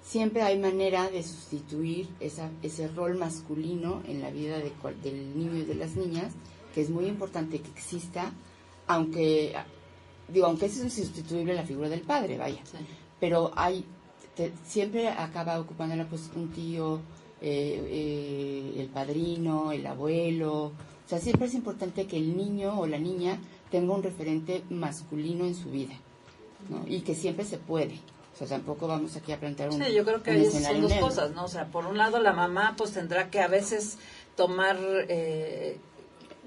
siempre hay manera de sustituir ese rol masculino en la vida del niño y de las niñas, que es muy importante que exista, aunque es insustituible la figura del padre, vaya. Sí. Pero siempre acaba ocupándola pues un tío, el padrino, el abuelo. O sea, siempre es importante que el niño o la niña tenga un referente masculino en su vida, ¿no? Y que siempre se puede. O sea, tampoco vamos aquí a plantear un yo creo que son dos cosas, ¿no? O sea, por un lado la mamá pues tendrá que a veces tomar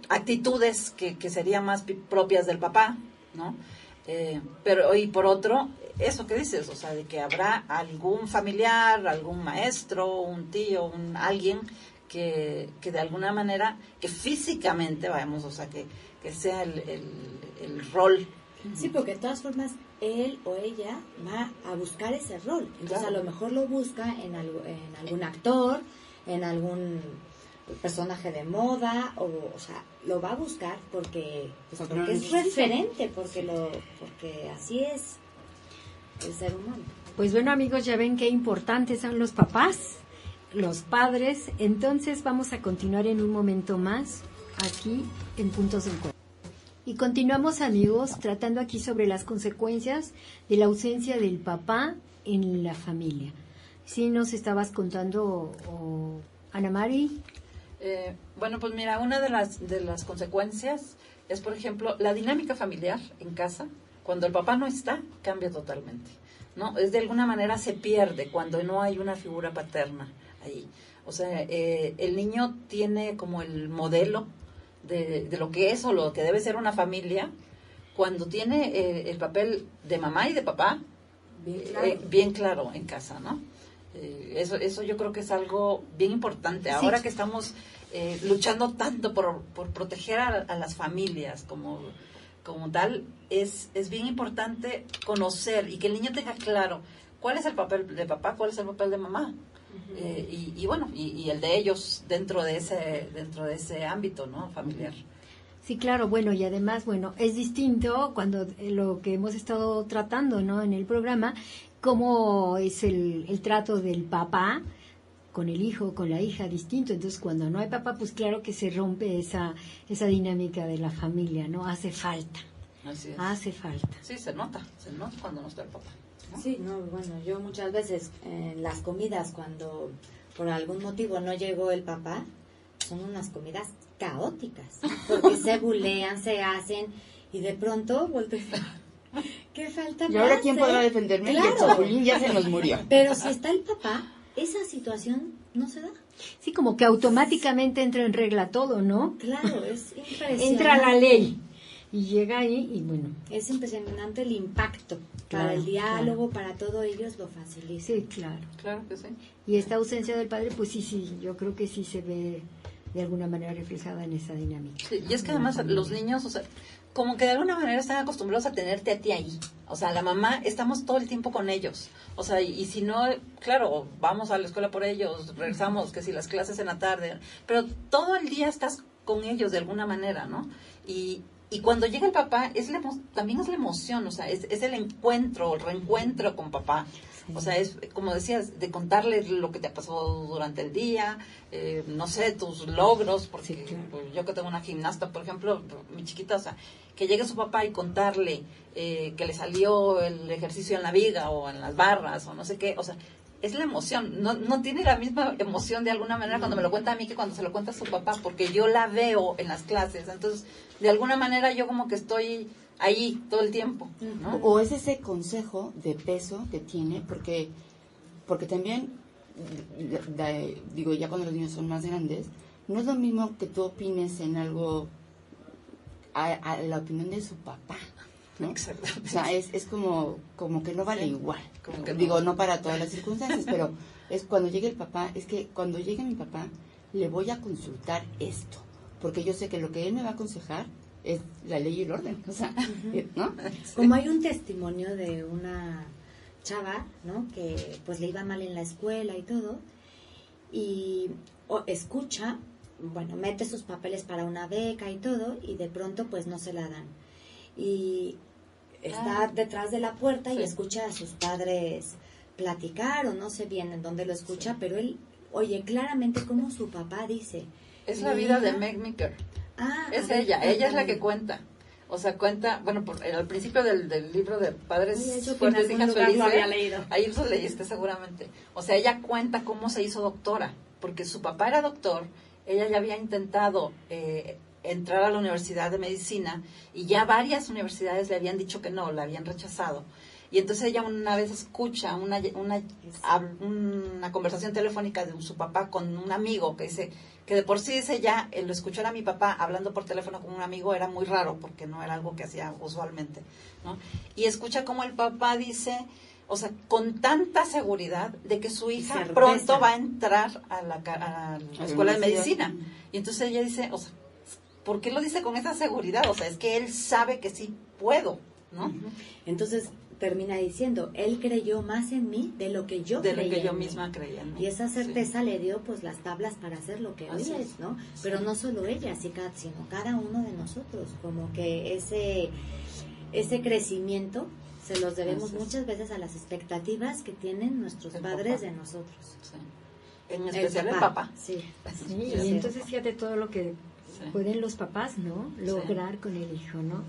actitudes que serían más propias del papá, ¿no? Pero y por otro, eso que dices, o sea, de que habrá algún familiar, algún maestro, un tío, alguien que de alguna manera, que físicamente, vamos, o sea, que sea el rol. Sí, porque de todas formas, él o ella va a buscar ese rol. Entonces, claro, a lo mejor lo busca en algún actor, en algún personaje de moda, o sea, lo va a buscar porque es referente, porque así es el ser humano. Pues bueno, amigos, ya ven qué importantes son los papás, los padres. Entonces vamos a continuar en un momento más aquí en Puntos de Encuentro. Y continuamos, amigos, tratando aquí sobre las consecuencias de la ausencia del papá en la familia. ¿Sí nos estabas contando, Ana Mari? Bueno, pues mira, una de las consecuencias es, por ejemplo, la dinámica familiar en casa. Cuando el papá no está, cambia totalmente, ¿no? Es de alguna manera se pierde cuando no hay una figura paterna ahí. O sea, el niño tiene como el modelo de lo que es o lo que debe ser una familia cuando tiene el papel de mamá y de papá bien claro en casa, ¿no? Eso yo creo que es algo bien importante. Ahora sí, que estamos luchando tanto por proteger a las familias como tal, es bien importante conocer y que el niño tenga claro cuál es el papel de papá, cuál es el papel de mamá. Y bueno, y el de ellos dentro de ese ámbito, ¿no? Familiar. Sí, claro, bueno, y además, bueno, es distinto cuando lo que hemos estado tratando, ¿no? En el programa, cómo es el trato del papá con el hijo, con la hija, distinto. Entonces, cuando no hay papá, pues claro que se rompe esa dinámica de la familia, ¿no? Hace falta. Así es. Hace falta. Sí, se nota cuando no está el papá, ¿no? Sí, no, bueno, yo muchas veces en las comidas, cuando por algún motivo no llegó el papá, son unas comidas caóticas, porque se bulean, se hacen, y de pronto volteo. ¿Qué falta? ¿Y ahora quién podrá defenderme? Claro. El chapulín ya se nos murió. Pero si está el papá, esa situación no se da. Sí, como que automáticamente entra en regla todo, ¿no? Claro, es impresionante. Entra la ley y llega ahí y bueno. Es impresionante el impacto. Claro, para el diálogo, para todo ellos lo facilita. Sí, claro. Claro que sí. Y esta ausencia del padre, pues sí, yo creo que sí se ve de alguna manera reflejada en esa dinámica. Sí, y es que además los niños, o sea, como que de alguna manera están acostumbrados a tenerte a ti ahí. O sea, la mamá, estamos todo el tiempo con ellos. O sea, y si no, claro, vamos a la escuela por ellos, regresamos, que si las clases en la tarde, pero todo el día estás con ellos de alguna manera, ¿no? Y cuando llega el papá, también es la emoción, o sea, es el encuentro, el reencuentro con papá. O sea, es, como decías, de contarle lo que te ha pasado durante el día, no sé, tus logros, porque Sí, claro. pues, yo que tengo una gimnasta, por ejemplo, mi chiquita, o sea, que llegue su papá y contarle que le salió el ejercicio en la viga o en las barras o no sé qué, o sea, es la emoción, no tiene la misma emoción de alguna manera cuando me lo cuenta a mí que cuando se lo cuenta a su papá, porque yo la veo en las clases, entonces, de alguna manera yo como que estoy ahí todo el tiempo, ¿no? O es ese consejo de peso que tiene, porque también, digo, ya cuando los niños son más grandes, no es lo mismo que tú opines en algo a la opinión de su papá, ¿no? Exactamente. O sea, es como que no vale Sí, igual. como que Digo, no para todas las circunstancias, pero es cuando llegue el papá, es que cuando llegue mi papá, le voy a consultar esto, porque yo sé que lo que él me va a aconsejar es la ley y el orden, o sea, ¿no? Como hay un testimonio de una chava, ¿no? Que pues le iba mal en la escuela y todo, y escucha, bueno, mete sus papeles para una beca y todo, y de pronto pues no se la dan. Y está detrás de la puerta y escucha a sus padres platicar, o no sé bien en dónde lo escucha, pero él oye claramente cómo su papá dice. Es la vida de Meg Meeker. Es ella es la que cuenta. O sea, cuenta, bueno, al principio del libro de Padres Fuertes, Hijas Felices, ahí lo leíste seguramente. O sea, ella cuenta cómo se hizo doctora, porque su papá era doctor, ella ya había intentado entrar a la Universidad de Medicina y ya varias universidades le habían dicho que no, la habían rechazado. Y entonces ella una vez escucha una conversación telefónica de su papá con un amigo que dice que de por sí dice ya, el escuchar a mi papá hablando por teléfono con un amigo era muy raro porque no era algo que hacía usualmente, ¿no? Y escucha como el papá dice, o sea, con tanta seguridad de que su hija Certeza. pronto va a entrar a la escuela de medicina. Y entonces ella dice, o sea, ¿por qué lo dice con esa seguridad? O sea, es que él sabe que sí puedo, ¿no? Entonces termina diciendo, él creyó más en mí de lo que yo creía De lo que yo en mí. misma creía en mí. Y esa certeza le dio pues las tablas para hacer lo que hoy Así es, ¿no? Sí. Pero no solo ella, sino cada uno de nosotros, como que ese crecimiento se los debemos muchas veces a las expectativas que tienen nuestros padres papá. de nosotros. Sí. En especial el papá. Sí. Sí, y entonces fíjate todo lo que Sí. pueden los papás, ¿no? Lograr con el hijo, ¿no?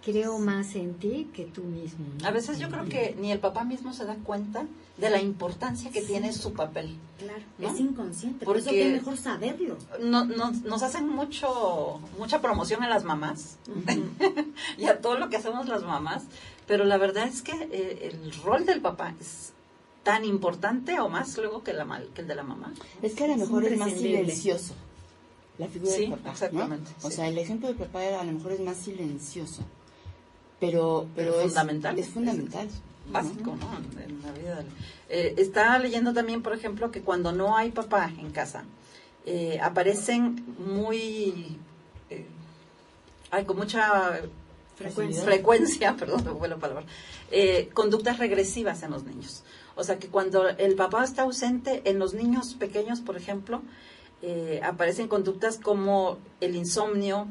Creo más en ti que tú mismo, ¿no? A veces yo creo que ni el papá mismo se da cuenta de la importancia que tiene su papel. Claro, ¿no? es inconsciente, Porque por eso es mejor saberlo. Nos hacen mucha promoción a las mamás y a todo lo que hacemos las mamás, pero la verdad es que el rol del papá es tan importante o más luego que el de la mamá. Es que a lo mejor es más imprescindible. silencioso la figura Sí, del papá, exactamente, ¿no? O sí. sea, el ejemplo del papá a lo mejor es más silencioso, pero es fundamental. Es fundamental. Básico, ¿no? En la vida. Estaba leyendo también, por ejemplo, que cuando no hay papá en casa, aparecen con mucha frecuencia, perdón, me fue la palabra, conductas regresivas en los niños. O sea, que cuando el papá está ausente, en los niños pequeños, por ejemplo, aparecen conductas como el insomnio,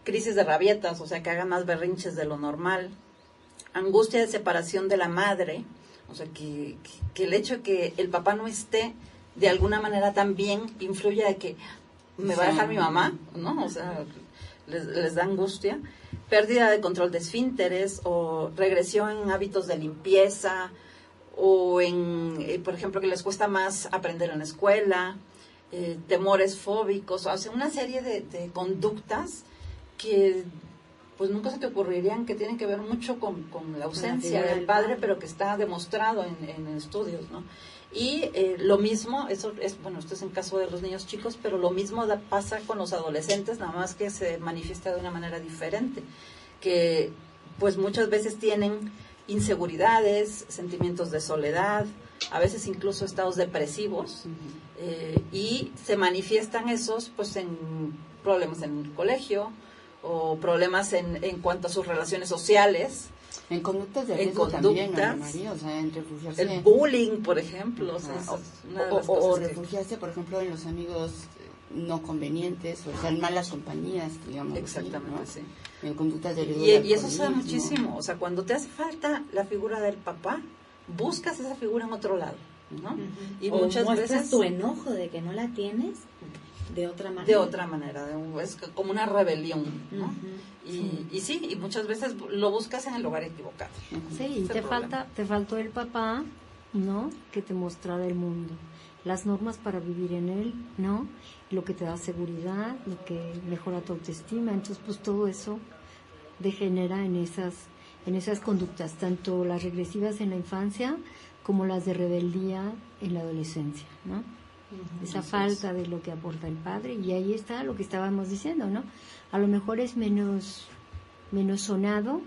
crisis de rabietas, o sea, que hagan más berrinches de lo normal, angustia de separación de la madre, o sea, que el hecho de que el papá no esté, de alguna manera también influye de que me va a dejar mi mamá, ¿no? O sea, les da angustia, pérdida de control de esfínteres o regresión en hábitos de limpieza o por ejemplo, que les cuesta más aprender en la escuela, temores fóbicos, o sea, una serie de conductas que pues nunca se te ocurrirían que tienen que ver mucho con la ausencia del padre, pero que está demostrado en estudios, ¿no? Y lo mismo, esto es en caso de los niños chicos, pero lo mismo pasa con los adolescentes, nada más que se manifiesta de una manera diferente, que pues muchas veces tienen inseguridades, sentimientos de soledad, a veces incluso estados depresivos, y se manifiestan esos pues en problemas en el colegio o problemas en cuanto a sus relaciones sociales. En conductas de En riesgo también, conductas. Ana María, o sea, en refugiarse. El bullying, por ejemplo. O sea, esa es una de las O cosas que- refugiarse, por ejemplo, en los amigos no convenientes, o sea, en malas compañías, digamos. Exactamente, así, sí. ¿no? En conductas de riesgo. Y eso se da alcoholismo. muchísimo. O sea, cuando te hace falta la figura del papá, buscas esa figura en otro lado, ¿no? Y O muchas muestras veces tu enojo de que no la tienes de otra manera. de otra manera, es como una rebelión, ¿no? Ujú. Y sí, y muchas veces lo buscas en el lugar equivocado. Sí, y Ese problema. te faltó el papá, ¿no? Que te mostrara el mundo, las normas para vivir en él, ¿no? Lo que te da seguridad, lo que mejora tu autoestima. Entonces, pues todo eso degenera en esas conductas, tanto las regresivas en la infancia como las de rebeldía en la adolescencia, ¿no? Esa falta de lo que aporta el padre, y ahí está lo que estábamos diciendo, ¿no? A lo mejor es menos sonado,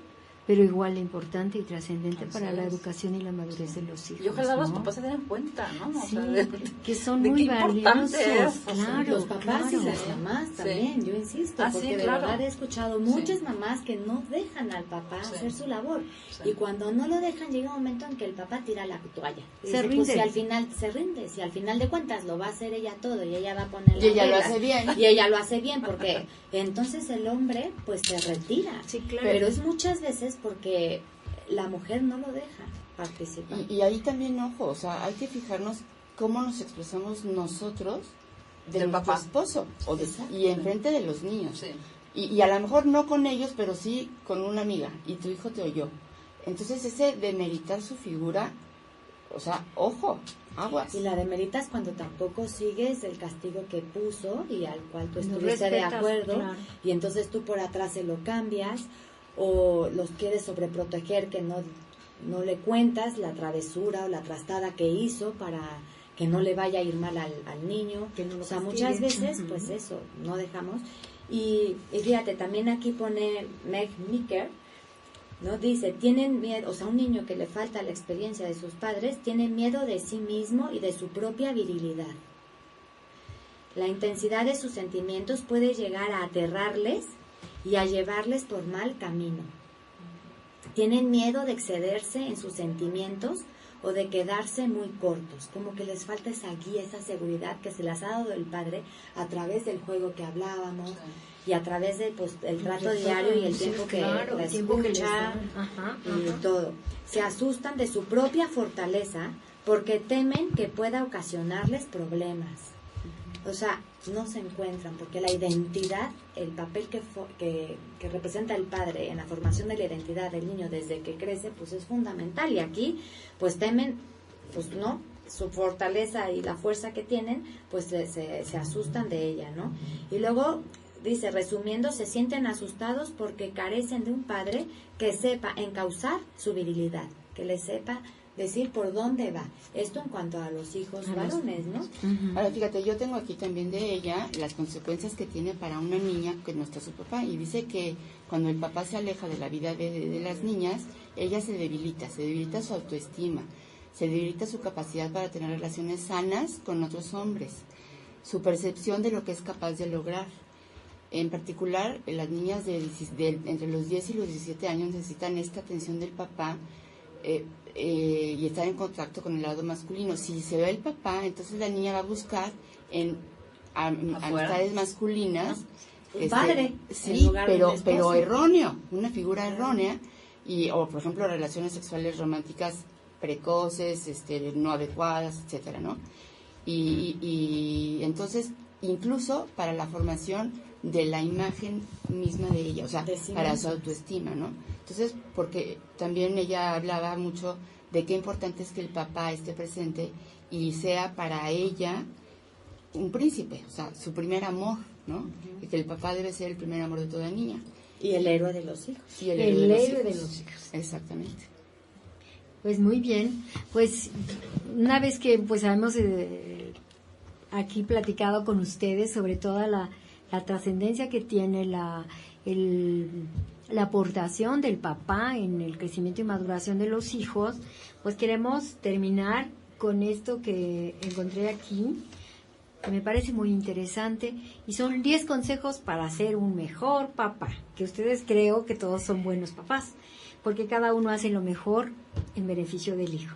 pero igual de importante y trascendente Así para la es. educación y la madurez de los hijos. Y ojalá los ¿no? papás se den cuenta, ¿no? O Sí, sea, que son de muy qué importante valiosos, es, o sea, claro. Los papás y claro. las mamás también, yo insisto, Ah, sí, porque de claro. verdad he escuchado muchas mamás que no dejan al papá Sí. hacer su labor. Sí. Y cuando no lo dejan, llega un momento en que el papá tira la toalla. Y Se dice, rinde. pues si al final se rinde, si al final de cuentas lo va a hacer ella todo y ella va a poner las Y ella lo reglas, hace bien. y ella lo hace bien, porque entonces el hombre pues se retira. Sí, claro. Pero es muchas veces porque la mujer no lo deja participar. Y ahí también, ojo, o sea, hay que fijarnos cómo nos expresamos nosotros de Del nuestro papá. esposo Exacto. y enfrente de los niños. Sí. Y a lo mejor no con ellos, pero sí con una amiga, y tu hijo te oyó. Entonces ese demeritar su figura, o sea, ojo, aguas. Y la demeritas cuando tampoco sigues el castigo que puso y al cual tú No estuviste de respetas, acuerdo, claro. y entonces tú por atrás se lo cambias o los quieres sobreproteger, que no le cuentas la travesura o la trastada que hizo para que no le vaya a ir mal al niño. Que no lo O sea, castigue. muchas veces Ujú. pues eso, no dejamos. Y fíjate, también aquí pone Meg Micker, ¿no? Dice, tienen miedo, o sea, un niño que le falta la experiencia de sus padres tiene miedo de sí mismo y de su propia virilidad. La intensidad de sus sentimientos puede llegar a aterrarles y a llevarles por mal camino. Tienen miedo de excederse en sus sentimientos o de quedarse muy cortos, como que les falta esa guía, esa seguridad que se les ha dado el padre a través del juego que hablábamos y a través de pues el trato diario y el Sí, tiempo que claro, la el tiempo que les escucha dan. Ajá, y ajá. todo. Se asustan de su propia fortaleza porque temen que pueda ocasionarles problemas. O sea, no se encuentran porque la identidad, el papel que representa el padre en la formación de la identidad del niño desde que crece, pues es fundamental. Y aquí, pues temen, pues no, su fortaleza y la fuerza que tienen, pues se asustan de ella, ¿no? Y luego dice, resumiendo, se sienten asustados porque carecen de un padre que sepa encauzar su virilidad, que les sepa decir por dónde va. Esto en cuanto a los hijos varones, ¿no? Ujú. Ahora fíjate, yo tengo aquí también de ella las consecuencias que tiene para una niña que no está su papá, y dice que cuando el papá se aleja de la vida de las niñas, ella se debilita su autoestima, se debilita su capacidad para tener relaciones sanas con otros hombres, su percepción de lo que es capaz de lograr. En particular, las niñas entre los 10 y los 17 años necesitan esta atención del papá y estar en contacto con el lado masculino. Si se ve el papá, entonces la niña va a buscar en amistades masculinas Un padre, en sí, lugar de un esposo. pero erróneo, una figura errónea, o por ejemplo relaciones sexuales románticas precoces, no adecuadas, etcétera, ¿no? Y entonces, incluso para la formación de la imagen misma de ella, o sea, De sí para misma. su autoestima, ¿no? Entonces, porque también ella hablaba mucho de qué importante es que el papá esté presente y sea para ella un príncipe, o sea, su primer amor, ¿no? Y que el papá debe ser el primer amor de toda niña. Y el héroe de los hijos. Y el El héroe héroe de los hijos. Exactamente. Pues muy bien, pues una vez que pues hemos aquí platicado con ustedes sobre toda la trascendencia que tiene la aportación del papá en el crecimiento y maduración de los hijos, pues queremos terminar con esto que encontré aquí, que me parece muy interesante, y son 10 consejos para ser un mejor papá, que ustedes creo que todos son buenos papás, porque cada uno hace lo mejor en beneficio del hijo.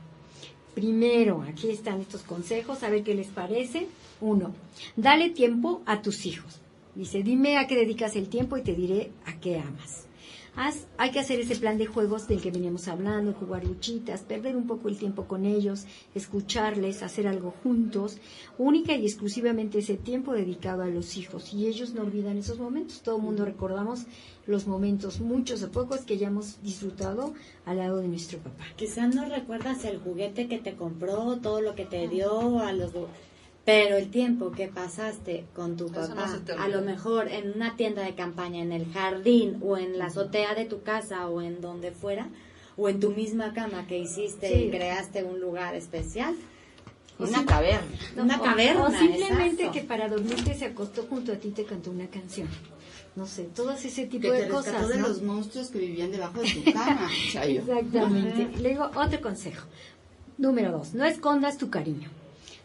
Primero, aquí están estos consejos, a ver qué les parece. 1, dale tiempo a tus hijos. Dice, dime a qué dedicas el tiempo y te diré a qué amas. Hay que hacer ese plan de juegos del que veníamos hablando, jugar luchitas, perder un poco el tiempo con ellos, escucharles, hacer algo juntos, única y exclusivamente ese tiempo dedicado a los hijos. Y ellos no olvidan esos momentos. Todo el mundo recordamos los momentos, muchos o pocos, que hayamos disfrutado al lado de nuestro papá. Quizás no recuerdas el juguete que te compró, todo lo que te dio, pero el tiempo que pasaste con tu papá, no a lo mejor en una tienda de campaña, en el jardín o en la azotea de tu casa o en donde fuera, o en tu misma cama que hiciste y creaste un lugar especial. Una caverna. Una caverna. O simplemente exacto. que para dormirte se acostó junto a ti y te cantó una canción. No sé, todas ese tipo de cosas. Que te rescató de los monstruos que vivían debajo de tu cama, Chayo. Exactamente. Luego, otro consejo. Número 2, no escondas tu cariño.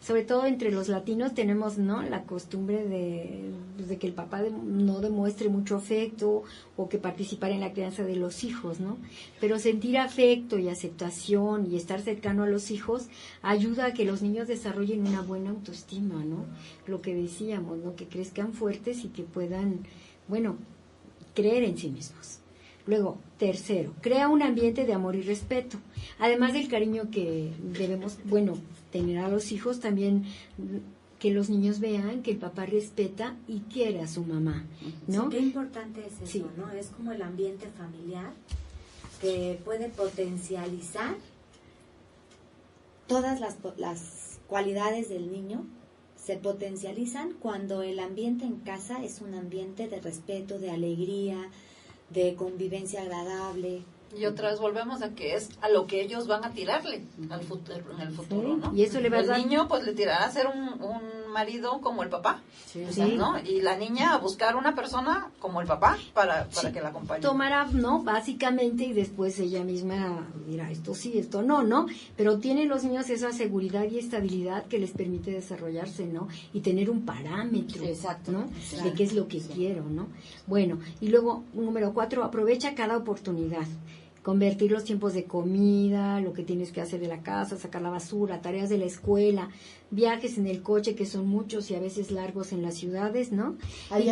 Sobre todo entre los latinos tenemos, ¿no?, la costumbre de que el papá no demuestre mucho afecto o que participar en la crianza de los hijos, ¿no? Pero sentir afecto y aceptación y estar cercano a los hijos ayuda a que los niños desarrollen una buena autoestima, ¿no? Lo que decíamos, ¿no?, que crezcan fuertes y que puedan, bueno, creer en sí mismos. Luego, tercero, crea un ambiente de amor y respeto. Además del cariño que debemos, bueno, tener a los hijos, también que los niños vean que el papá respeta y quiere a su mamá, ¿no? Sí, qué importante es eso, sí, ¿no? Es como el ambiente familiar que puede potencializar todas las cualidades del niño. Se potencializan cuando el ambiente en casa es un ambiente de respeto, de alegría, de convivencia agradable. Y otra vez volvemos a que es a lo que ellos van a tirarle en el futuro, Sí, ¿no? y eso le va a el dar... niño pues le tirará a ser un marido como el papá, Sí, o sea, sí, ¿no? Y la niña a buscar una persona como el papá para sí, que la acompañe. Tomará, ¿no?, básicamente, y después ella misma dirá esto sí, esto no, ¿no? Pero tienen los niños esa seguridad y estabilidad que les permite desarrollarse, ¿no? Y tener un parámetro, Exacto, ¿no? exacto. De qué es lo que quiero, ¿no? Bueno, y luego, número 4, aprovecha cada oportunidad. Convertir los tiempos de comida, lo que tienes que hacer de la casa, sacar la basura, tareas de la escuela, viajes en el coche, que son muchos y a veces largos en las ciudades, ¿no? Ahí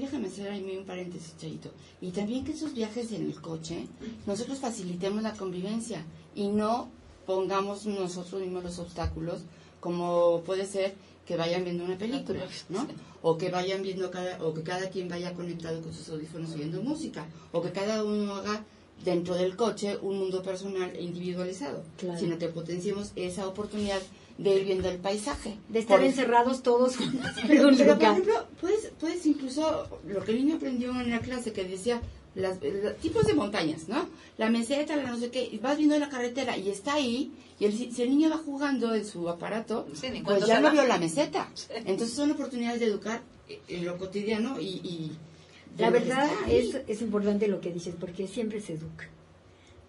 déjame hacer ahí un paréntesis, Chayito. Y también que esos viajes en el coche, nosotros facilitemos la convivencia y no pongamos nosotros mismos los obstáculos, como puede ser que vayan viendo una película, ¿no? O que vayan viendo o que cada quien vaya conectado con sus audífonos oyendo música, o que cada uno haga dentro del coche un mundo personal e individualizado, Claro. sino que potenciemos esa oportunidad de ir viendo el paisaje. De estar encerrados todos juntos en un Pero por lugar. ejemplo, puedes incluso, lo que el niño aprendió en la clase que decía, los tipos de montañas, ¿no? La meseta, la no sé qué, y vas viendo la carretera y está ahí, y si el niño va jugando en su aparato, Sí, ni pues cuando ya se no va. vio la meseta. Entonces son oportunidades de educar en lo cotidiano y La de lo que verdad está ahí. es importante lo que dices, porque siempre se educa.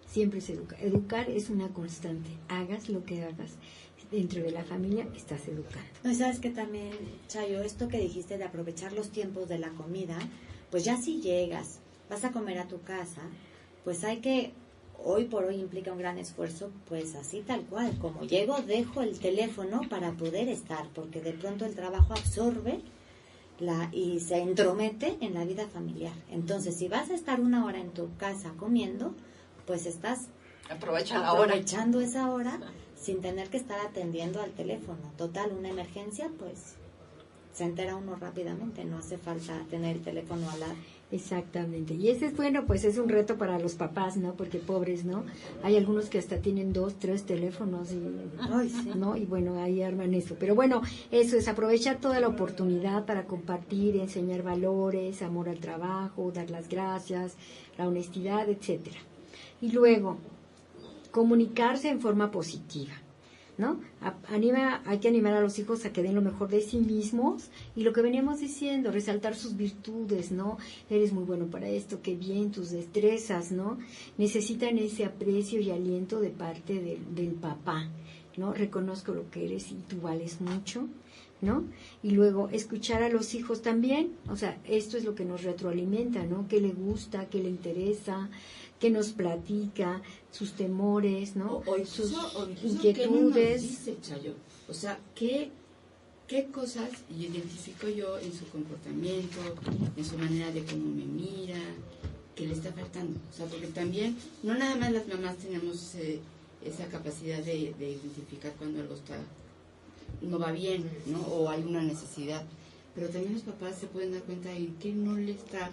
Siempre se educa. Educar es una constante. Hagas lo que hagas. Dentro de la familia estás educando. No, sabes que también, Chayo, esto que dijiste de aprovechar los tiempos de la comida, pues ya si llegas, vas a comer a tu casa, pues hay que, hoy por hoy implica un gran esfuerzo, pues así tal cual, como llego, dejo el teléfono para poder estar, porque de pronto el trabajo absorbe y se entromete en la vida familiar. Entonces, si vas a estar 1 hora en tu casa comiendo, pues estás Aprovecha la hora. aprovechando esa hora sin tener que estar atendiendo al teléfono. Total, una emergencia, pues se entera uno rápidamente, no hace falta tener el teléfono al lado. Exactamente. Y ese es, bueno, pues es un reto para los papás, ¿no? Porque pobres, ¿no? Hay algunos que hasta tienen 2, 3 teléfonos y, Ay, sí. ¿no? Y bueno, ahí arman eso. Pero bueno, eso es aprovechar toda la oportunidad para compartir, enseñar valores, amor al trabajo, dar las gracias, la honestidad, etcétera. Y luego, comunicarse en forma positiva, ¿no? Hay que animar a los hijos a que den lo mejor de sí mismos y lo que veníamos diciendo, resaltar sus virtudes, ¿no? Eres muy bueno para esto, qué bien, tus destrezas, ¿no? Necesitan ese aprecio y aliento de parte del papá, ¿no? Reconozco lo que eres y tú vales mucho, ¿no? Y luego escuchar a los hijos también, o sea, esto es lo que nos retroalimenta, ¿no? ¿Qué le gusta, qué le interesa, qué nos platica, sus temores, ¿no? O incluso, sus inquietudes. ¿Qué no nos dice, Chayo? O sea, ¿qué cosas identifico yo en su comportamiento, en su manera de cómo me mira, que le está faltando? O sea, porque también, no nada más las mamás tenemos esa capacidad de identificar cuando algo no va bien, ¿no? O hay una necesidad. Pero también los papás se pueden dar cuenta de que no le está,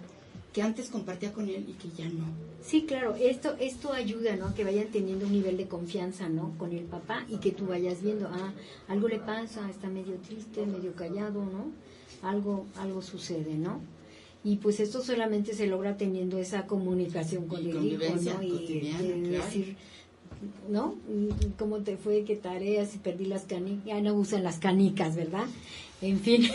que antes compartía con él y que ya no. Sí, claro, esto ayuda, ¿no? Que vayan teniendo un nivel de confianza, ¿no? Con el papá y que tú vayas viendo, algo le pasa, está medio triste, medio callado, ¿no? Algo sucede, ¿no? Y pues esto solamente se logra teniendo esa comunicación con el hijo, ¿no? Y decir, ¿no? ¿Cómo te fue? ¿Qué tareas? Si perdí las canicas, ya no usan las canicas, ¿verdad? En fin.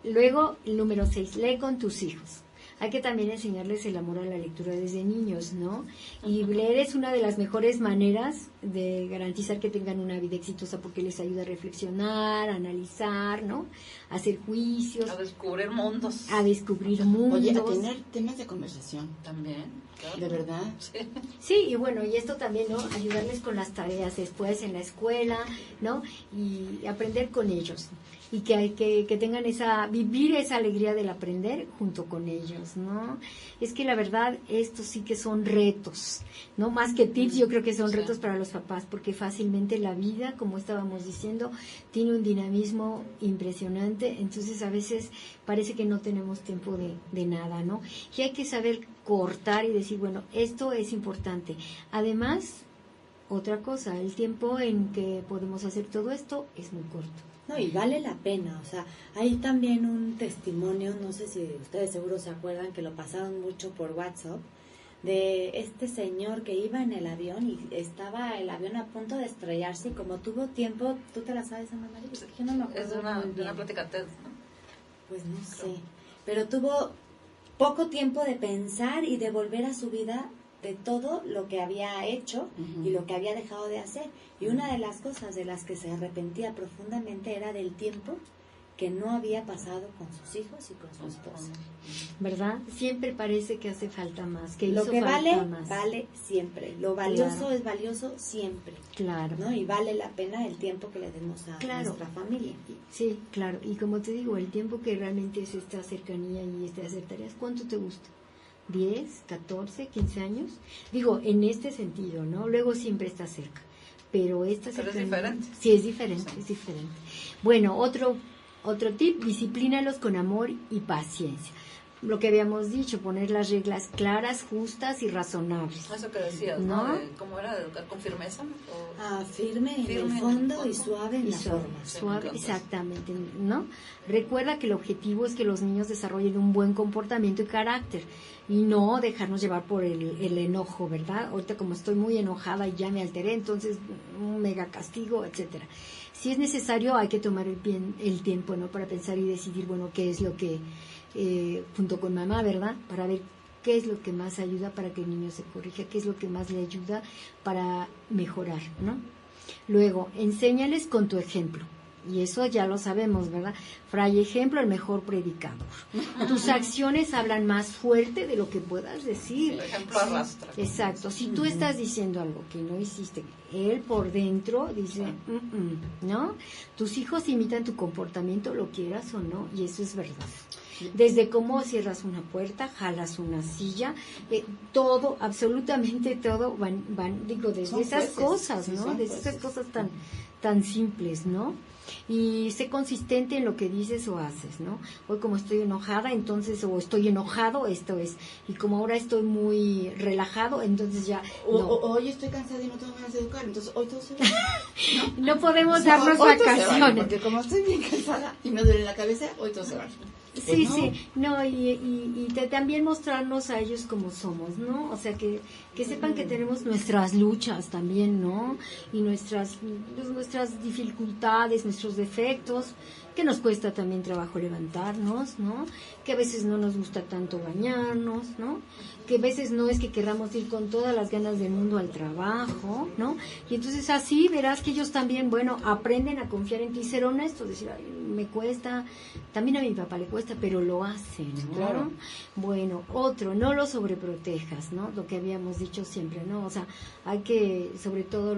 Luego, el número 6, lee con tus hijos. Hay que también enseñarles el amor a la lectura desde niños, ¿no? Y leer es una de las mejores maneras de garantizar que tengan una vida exitosa porque les ayuda a reflexionar, a analizar, ¿no? A hacer juicios. A descubrir mundos. A descubrir mundos. Oye, a tener temas de conversación. También, claro. ¿De verdad? Sí. Sí, y bueno, y esto también, ¿no? Ayudarles con las tareas después en la escuela, ¿no? Y aprender con ellos. Y que tengan vivir esa alegría del aprender junto con ellos, ¿no? Es que la verdad, estos sí que son retos, ¿no? Más que tips, yo creo que son retos para los papás, porque fácilmente la vida, como estábamos diciendo, tiene un dinamismo impresionante, entonces a veces parece que no tenemos tiempo de nada, ¿no? Y hay que saber cortar y decir, bueno, esto es importante. Además, otra cosa, el tiempo en que podemos hacer todo esto es muy corto. No, y vale la pena, o sea, hay también un testimonio, no sé si ustedes seguro se acuerdan que lo pasaron mucho por WhatsApp, de este señor que iba en el avión y estaba el avión a punto de estrellarse y como tuvo tiempo, ¿tú te la sabes, Ana María? Porque yo no me acuerdo. Es de una plática TED, ¿no? Pues no sé, pero tuvo poco tiempo de pensar y de volver a su vida de todo lo que había hecho y lo que había dejado de hacer. Y una de las cosas de las que se arrepentía profundamente era del tiempo que no había pasado con sus hijos y con su esposa. ¿Verdad? Siempre parece que hace falta más, que lo hizo que falta vale, más. vale siempre. Lo valioso Claro. es valioso siempre. Claro. ¿No? Y vale la pena el tiempo que le demos a nuestra familia. Sí, claro. Y como te digo, el tiempo que realmente es esta cercanía y hacer tareas, ¿cuánto te gusta? ¿10, 14, 15 años? Digo, en este sentido, ¿no? Luego siempre está cerca. Pero esta cercanía... es diferente. Sí, es diferente, es diferente. Bueno, otro tip, disciplínalos con amor y paciencia. Lo que habíamos dicho, poner las reglas claras, justas y razonables. Eso que decías, ¿no? ¿Cómo era? ¿Educar con firmeza? Firme en el fondo y suave en la forma. Suave, exactamente, ¿no? Recuerda que el objetivo es que los niños desarrollen un buen comportamiento y carácter y no dejarnos llevar por el enojo, ¿verdad? Ahorita como estoy muy enojada y ya me alteré, entonces un mega castigo, etcétera. Si es necesario, hay que tomar el tiempo, ¿no? Para pensar y decidir, bueno, qué es lo que... junto con mamá, ¿verdad? Para ver qué es lo que más ayuda para que el niño se corrija, qué es lo que más le ayuda para mejorar, ¿no? Luego, enséñales con tu ejemplo. Y eso ya lo sabemos, ¿verdad? Fray ejemplo, el mejor predicador. Tus acciones hablan más fuerte de lo que puedas decir. El ejemplo arrastra. Exacto. Si tú estás diciendo algo que no hiciste, él por dentro dice, ¿no? Tus hijos imitan tu comportamiento, lo quieras o no, y eso es verdad. Desde cómo cierras una puerta, jalas una silla, todo, absolutamente todo digo, desde esas cosas, ¿no? Desde esas cosas tan simples, ¿no? Y sé consistente en lo que dices o haces, ¿no? Hoy como estoy enojada, entonces, o estoy enojado, esto es. Y como ahora estoy muy relajado, entonces ya... Hoy estoy cansada y no tengo ganas de educar, entonces hoy todo se va. No podemos darnos vacaciones. Porque como estoy bien cansada y me duele la cabeza, hoy todo se va. Sí, no. Sí, no, y también mostrarnos a ellos como somos, ¿no? O sea, que sepan que tenemos nuestras luchas también, ¿no? Y nuestras dificultades, nuestros defectos, que nos cuesta también trabajo levantarnos, ¿no? Que a veces no nos gusta tanto bañarnos, ¿no? Que a veces no es que queramos ir con todas las ganas del mundo al trabajo, ¿no? Y entonces así verás que ellos también, bueno, aprenden a confiar en ti, ser honestos, decir, ay, me cuesta, también a mi papá le cuesta, pero lo hacen, ¿no? Claro. Bueno, otro, no lo sobreprotejas, ¿no? Lo que habíamos dicho siempre, ¿no? O sea, hay que, sobre todo,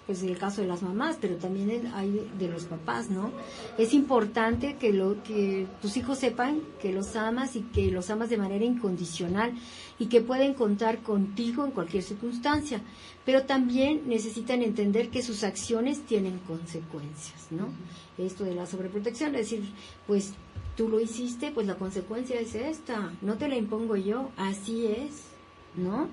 pues en el caso de las mamás, pero también hay de los papás, ¿no? Es importante que tus hijos sepan que los amas y que los amas de manera incondicional y que pueden contar contigo en cualquier circunstancia, pero también necesitan entender que sus acciones tienen consecuencias, ¿no? Esto de la sobreprotección, es decir, pues tú lo hiciste, pues la consecuencia es esta, no te la impongo yo, así es, ¿no?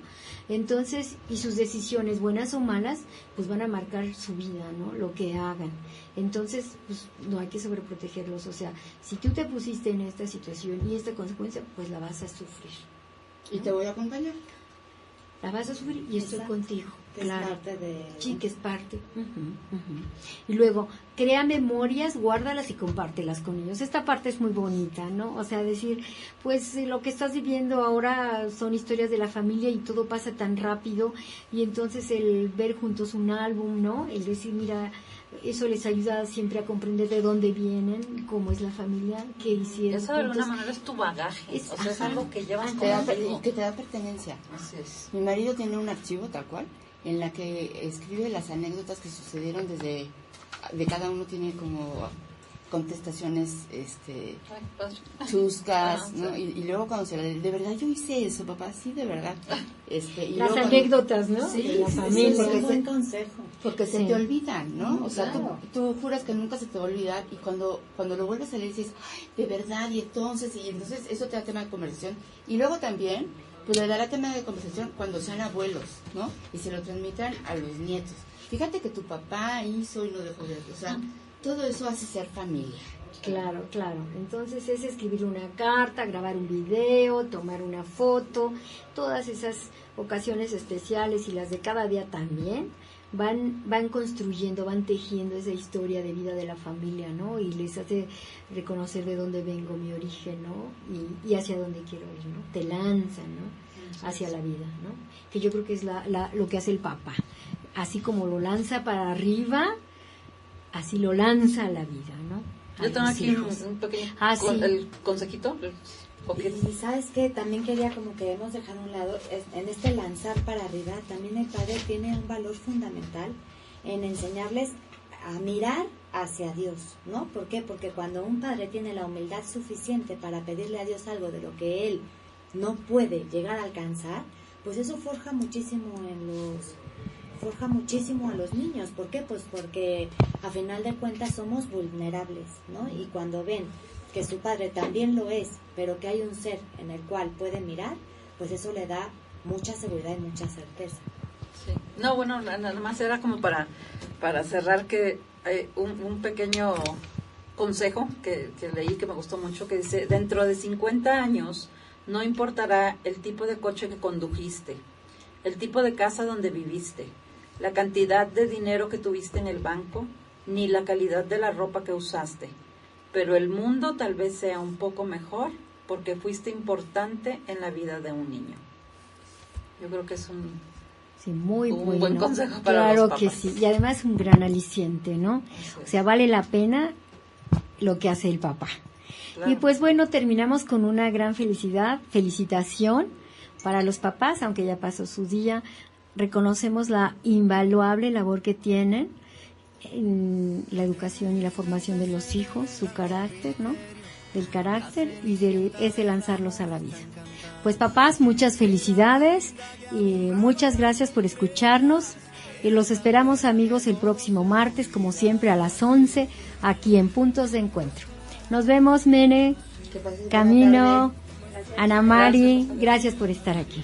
Entonces, y sus decisiones, buenas o malas, pues van a marcar su vida, ¿no? Lo que hagan. Entonces, pues no hay que sobreprotegerlos, o sea, si tú te pusiste en esta situación y esta consecuencia, pues la vas a sufrir. Y te voy a acompañar. La vas a sufrir y estoy contigo. Que Claro. es parte de... Sí, que es parte. Y luego, crea memorias, guárdalas y compártelas con ellos. Esta parte es muy bonita, ¿no? O sea, decir, pues lo que estás viviendo ahora son historias de la familia y todo pasa tan rápido. Y entonces el ver juntos un álbum, ¿no? El decir, mira, eso les ayuda siempre a comprender de dónde vienen, cómo es la familia, qué hicieron. Eso de alguna Entonces, manera es tu bagaje, es- o sea, es ajá. algo que llevas Y que te da pertenencia. Así es. Mi marido tiene un archivo tal cual en la que escribe las anécdotas que sucedieron de cada uno tiene como contestaciones Ay, padre. chuscas, Ajá, ¿no? sí. Y luego cuando se le de verdad yo hice eso, papá, sí, de verdad. Y las luego cuando- anécdotas, ¿no? Sí, de la sí, sí, familia. Es porque un buen consejo. porque se Sí. te olvidan, ¿no? O sea, Claro. tú juras que nunca se te va a olvidar y cuando lo vuelves a leer dices, ay, de verdad, y entonces eso te da tema de conversación. Y luego también, pues le dará tema de conversación cuando sean abuelos, ¿no? Y se lo transmitan a los nietos. Fíjate que tu papá hizo y no dejó de hacer. O sea, todo eso hace ser familia. Claro, claro. Entonces es escribir una carta, grabar un video, tomar una foto, todas esas ocasiones especiales y las de cada día también van construyendo, van tejiendo esa historia de vida de la familia, ¿no? Y les hace reconocer de dónde vengo, mi origen, ¿no? Y hacia dónde quiero ir, ¿no? Te lanzan, ¿no? Hacia la vida, ¿no? Que yo creo que es lo que hace el papá. Así como lo lanza para arriba, así lo lanza a la vida, ¿no? Yo tengo los aquí hijos. un pequeño Sí. el consejito. Y sabes que también quería como que hemos dejado a un lado, en este lanzar para arriba, también el padre tiene un valor fundamental en enseñarles a mirar hacia Dios, ¿no? ¿Por qué? Porque cuando un padre tiene la humildad suficiente para pedirle a Dios algo de lo que él no puede llegar a alcanzar, pues eso forja muchísimo a los niños. ¿Por qué? Pues porque a final de cuentas somos vulnerables, ¿no? Y cuando ven que su padre también lo es, pero que hay un ser en el cual puede mirar, pues eso le da mucha seguridad y mucha certeza. Sí. No, bueno, nada más era como para cerrar que un pequeño consejo que leí que me gustó mucho, que dice, dentro de 50 años no importará el tipo de coche que condujiste, el tipo de casa donde viviste, la cantidad de dinero que tuviste en el banco, ni la calidad de la ropa que usaste, pero el mundo tal vez sea un poco mejor porque fuiste importante en la vida de un niño. Yo creo que es Sí, muy un bueno. buen consejo para claro los que papás. sí, y además un gran aliciente, ¿no? Así es. O sea, vale la pena lo que hace el papá. Claro. Y pues bueno, terminamos con una gran felicitación para los papás, aunque ya pasó su día. Reconocemos la invaluable labor que tienen en la educación y la formación de los hijos, su carácter, ¿no? Del carácter y ese lanzarlos a la vida. Pues papás, muchas felicidades y muchas gracias por escucharnos. Y los esperamos, amigos, el próximo martes, como siempre, a las 11, aquí en Puntos de Encuentro. Nos vemos, Mene, Que pases buena Camino, tarde. Ana Mari, gracias por estar aquí.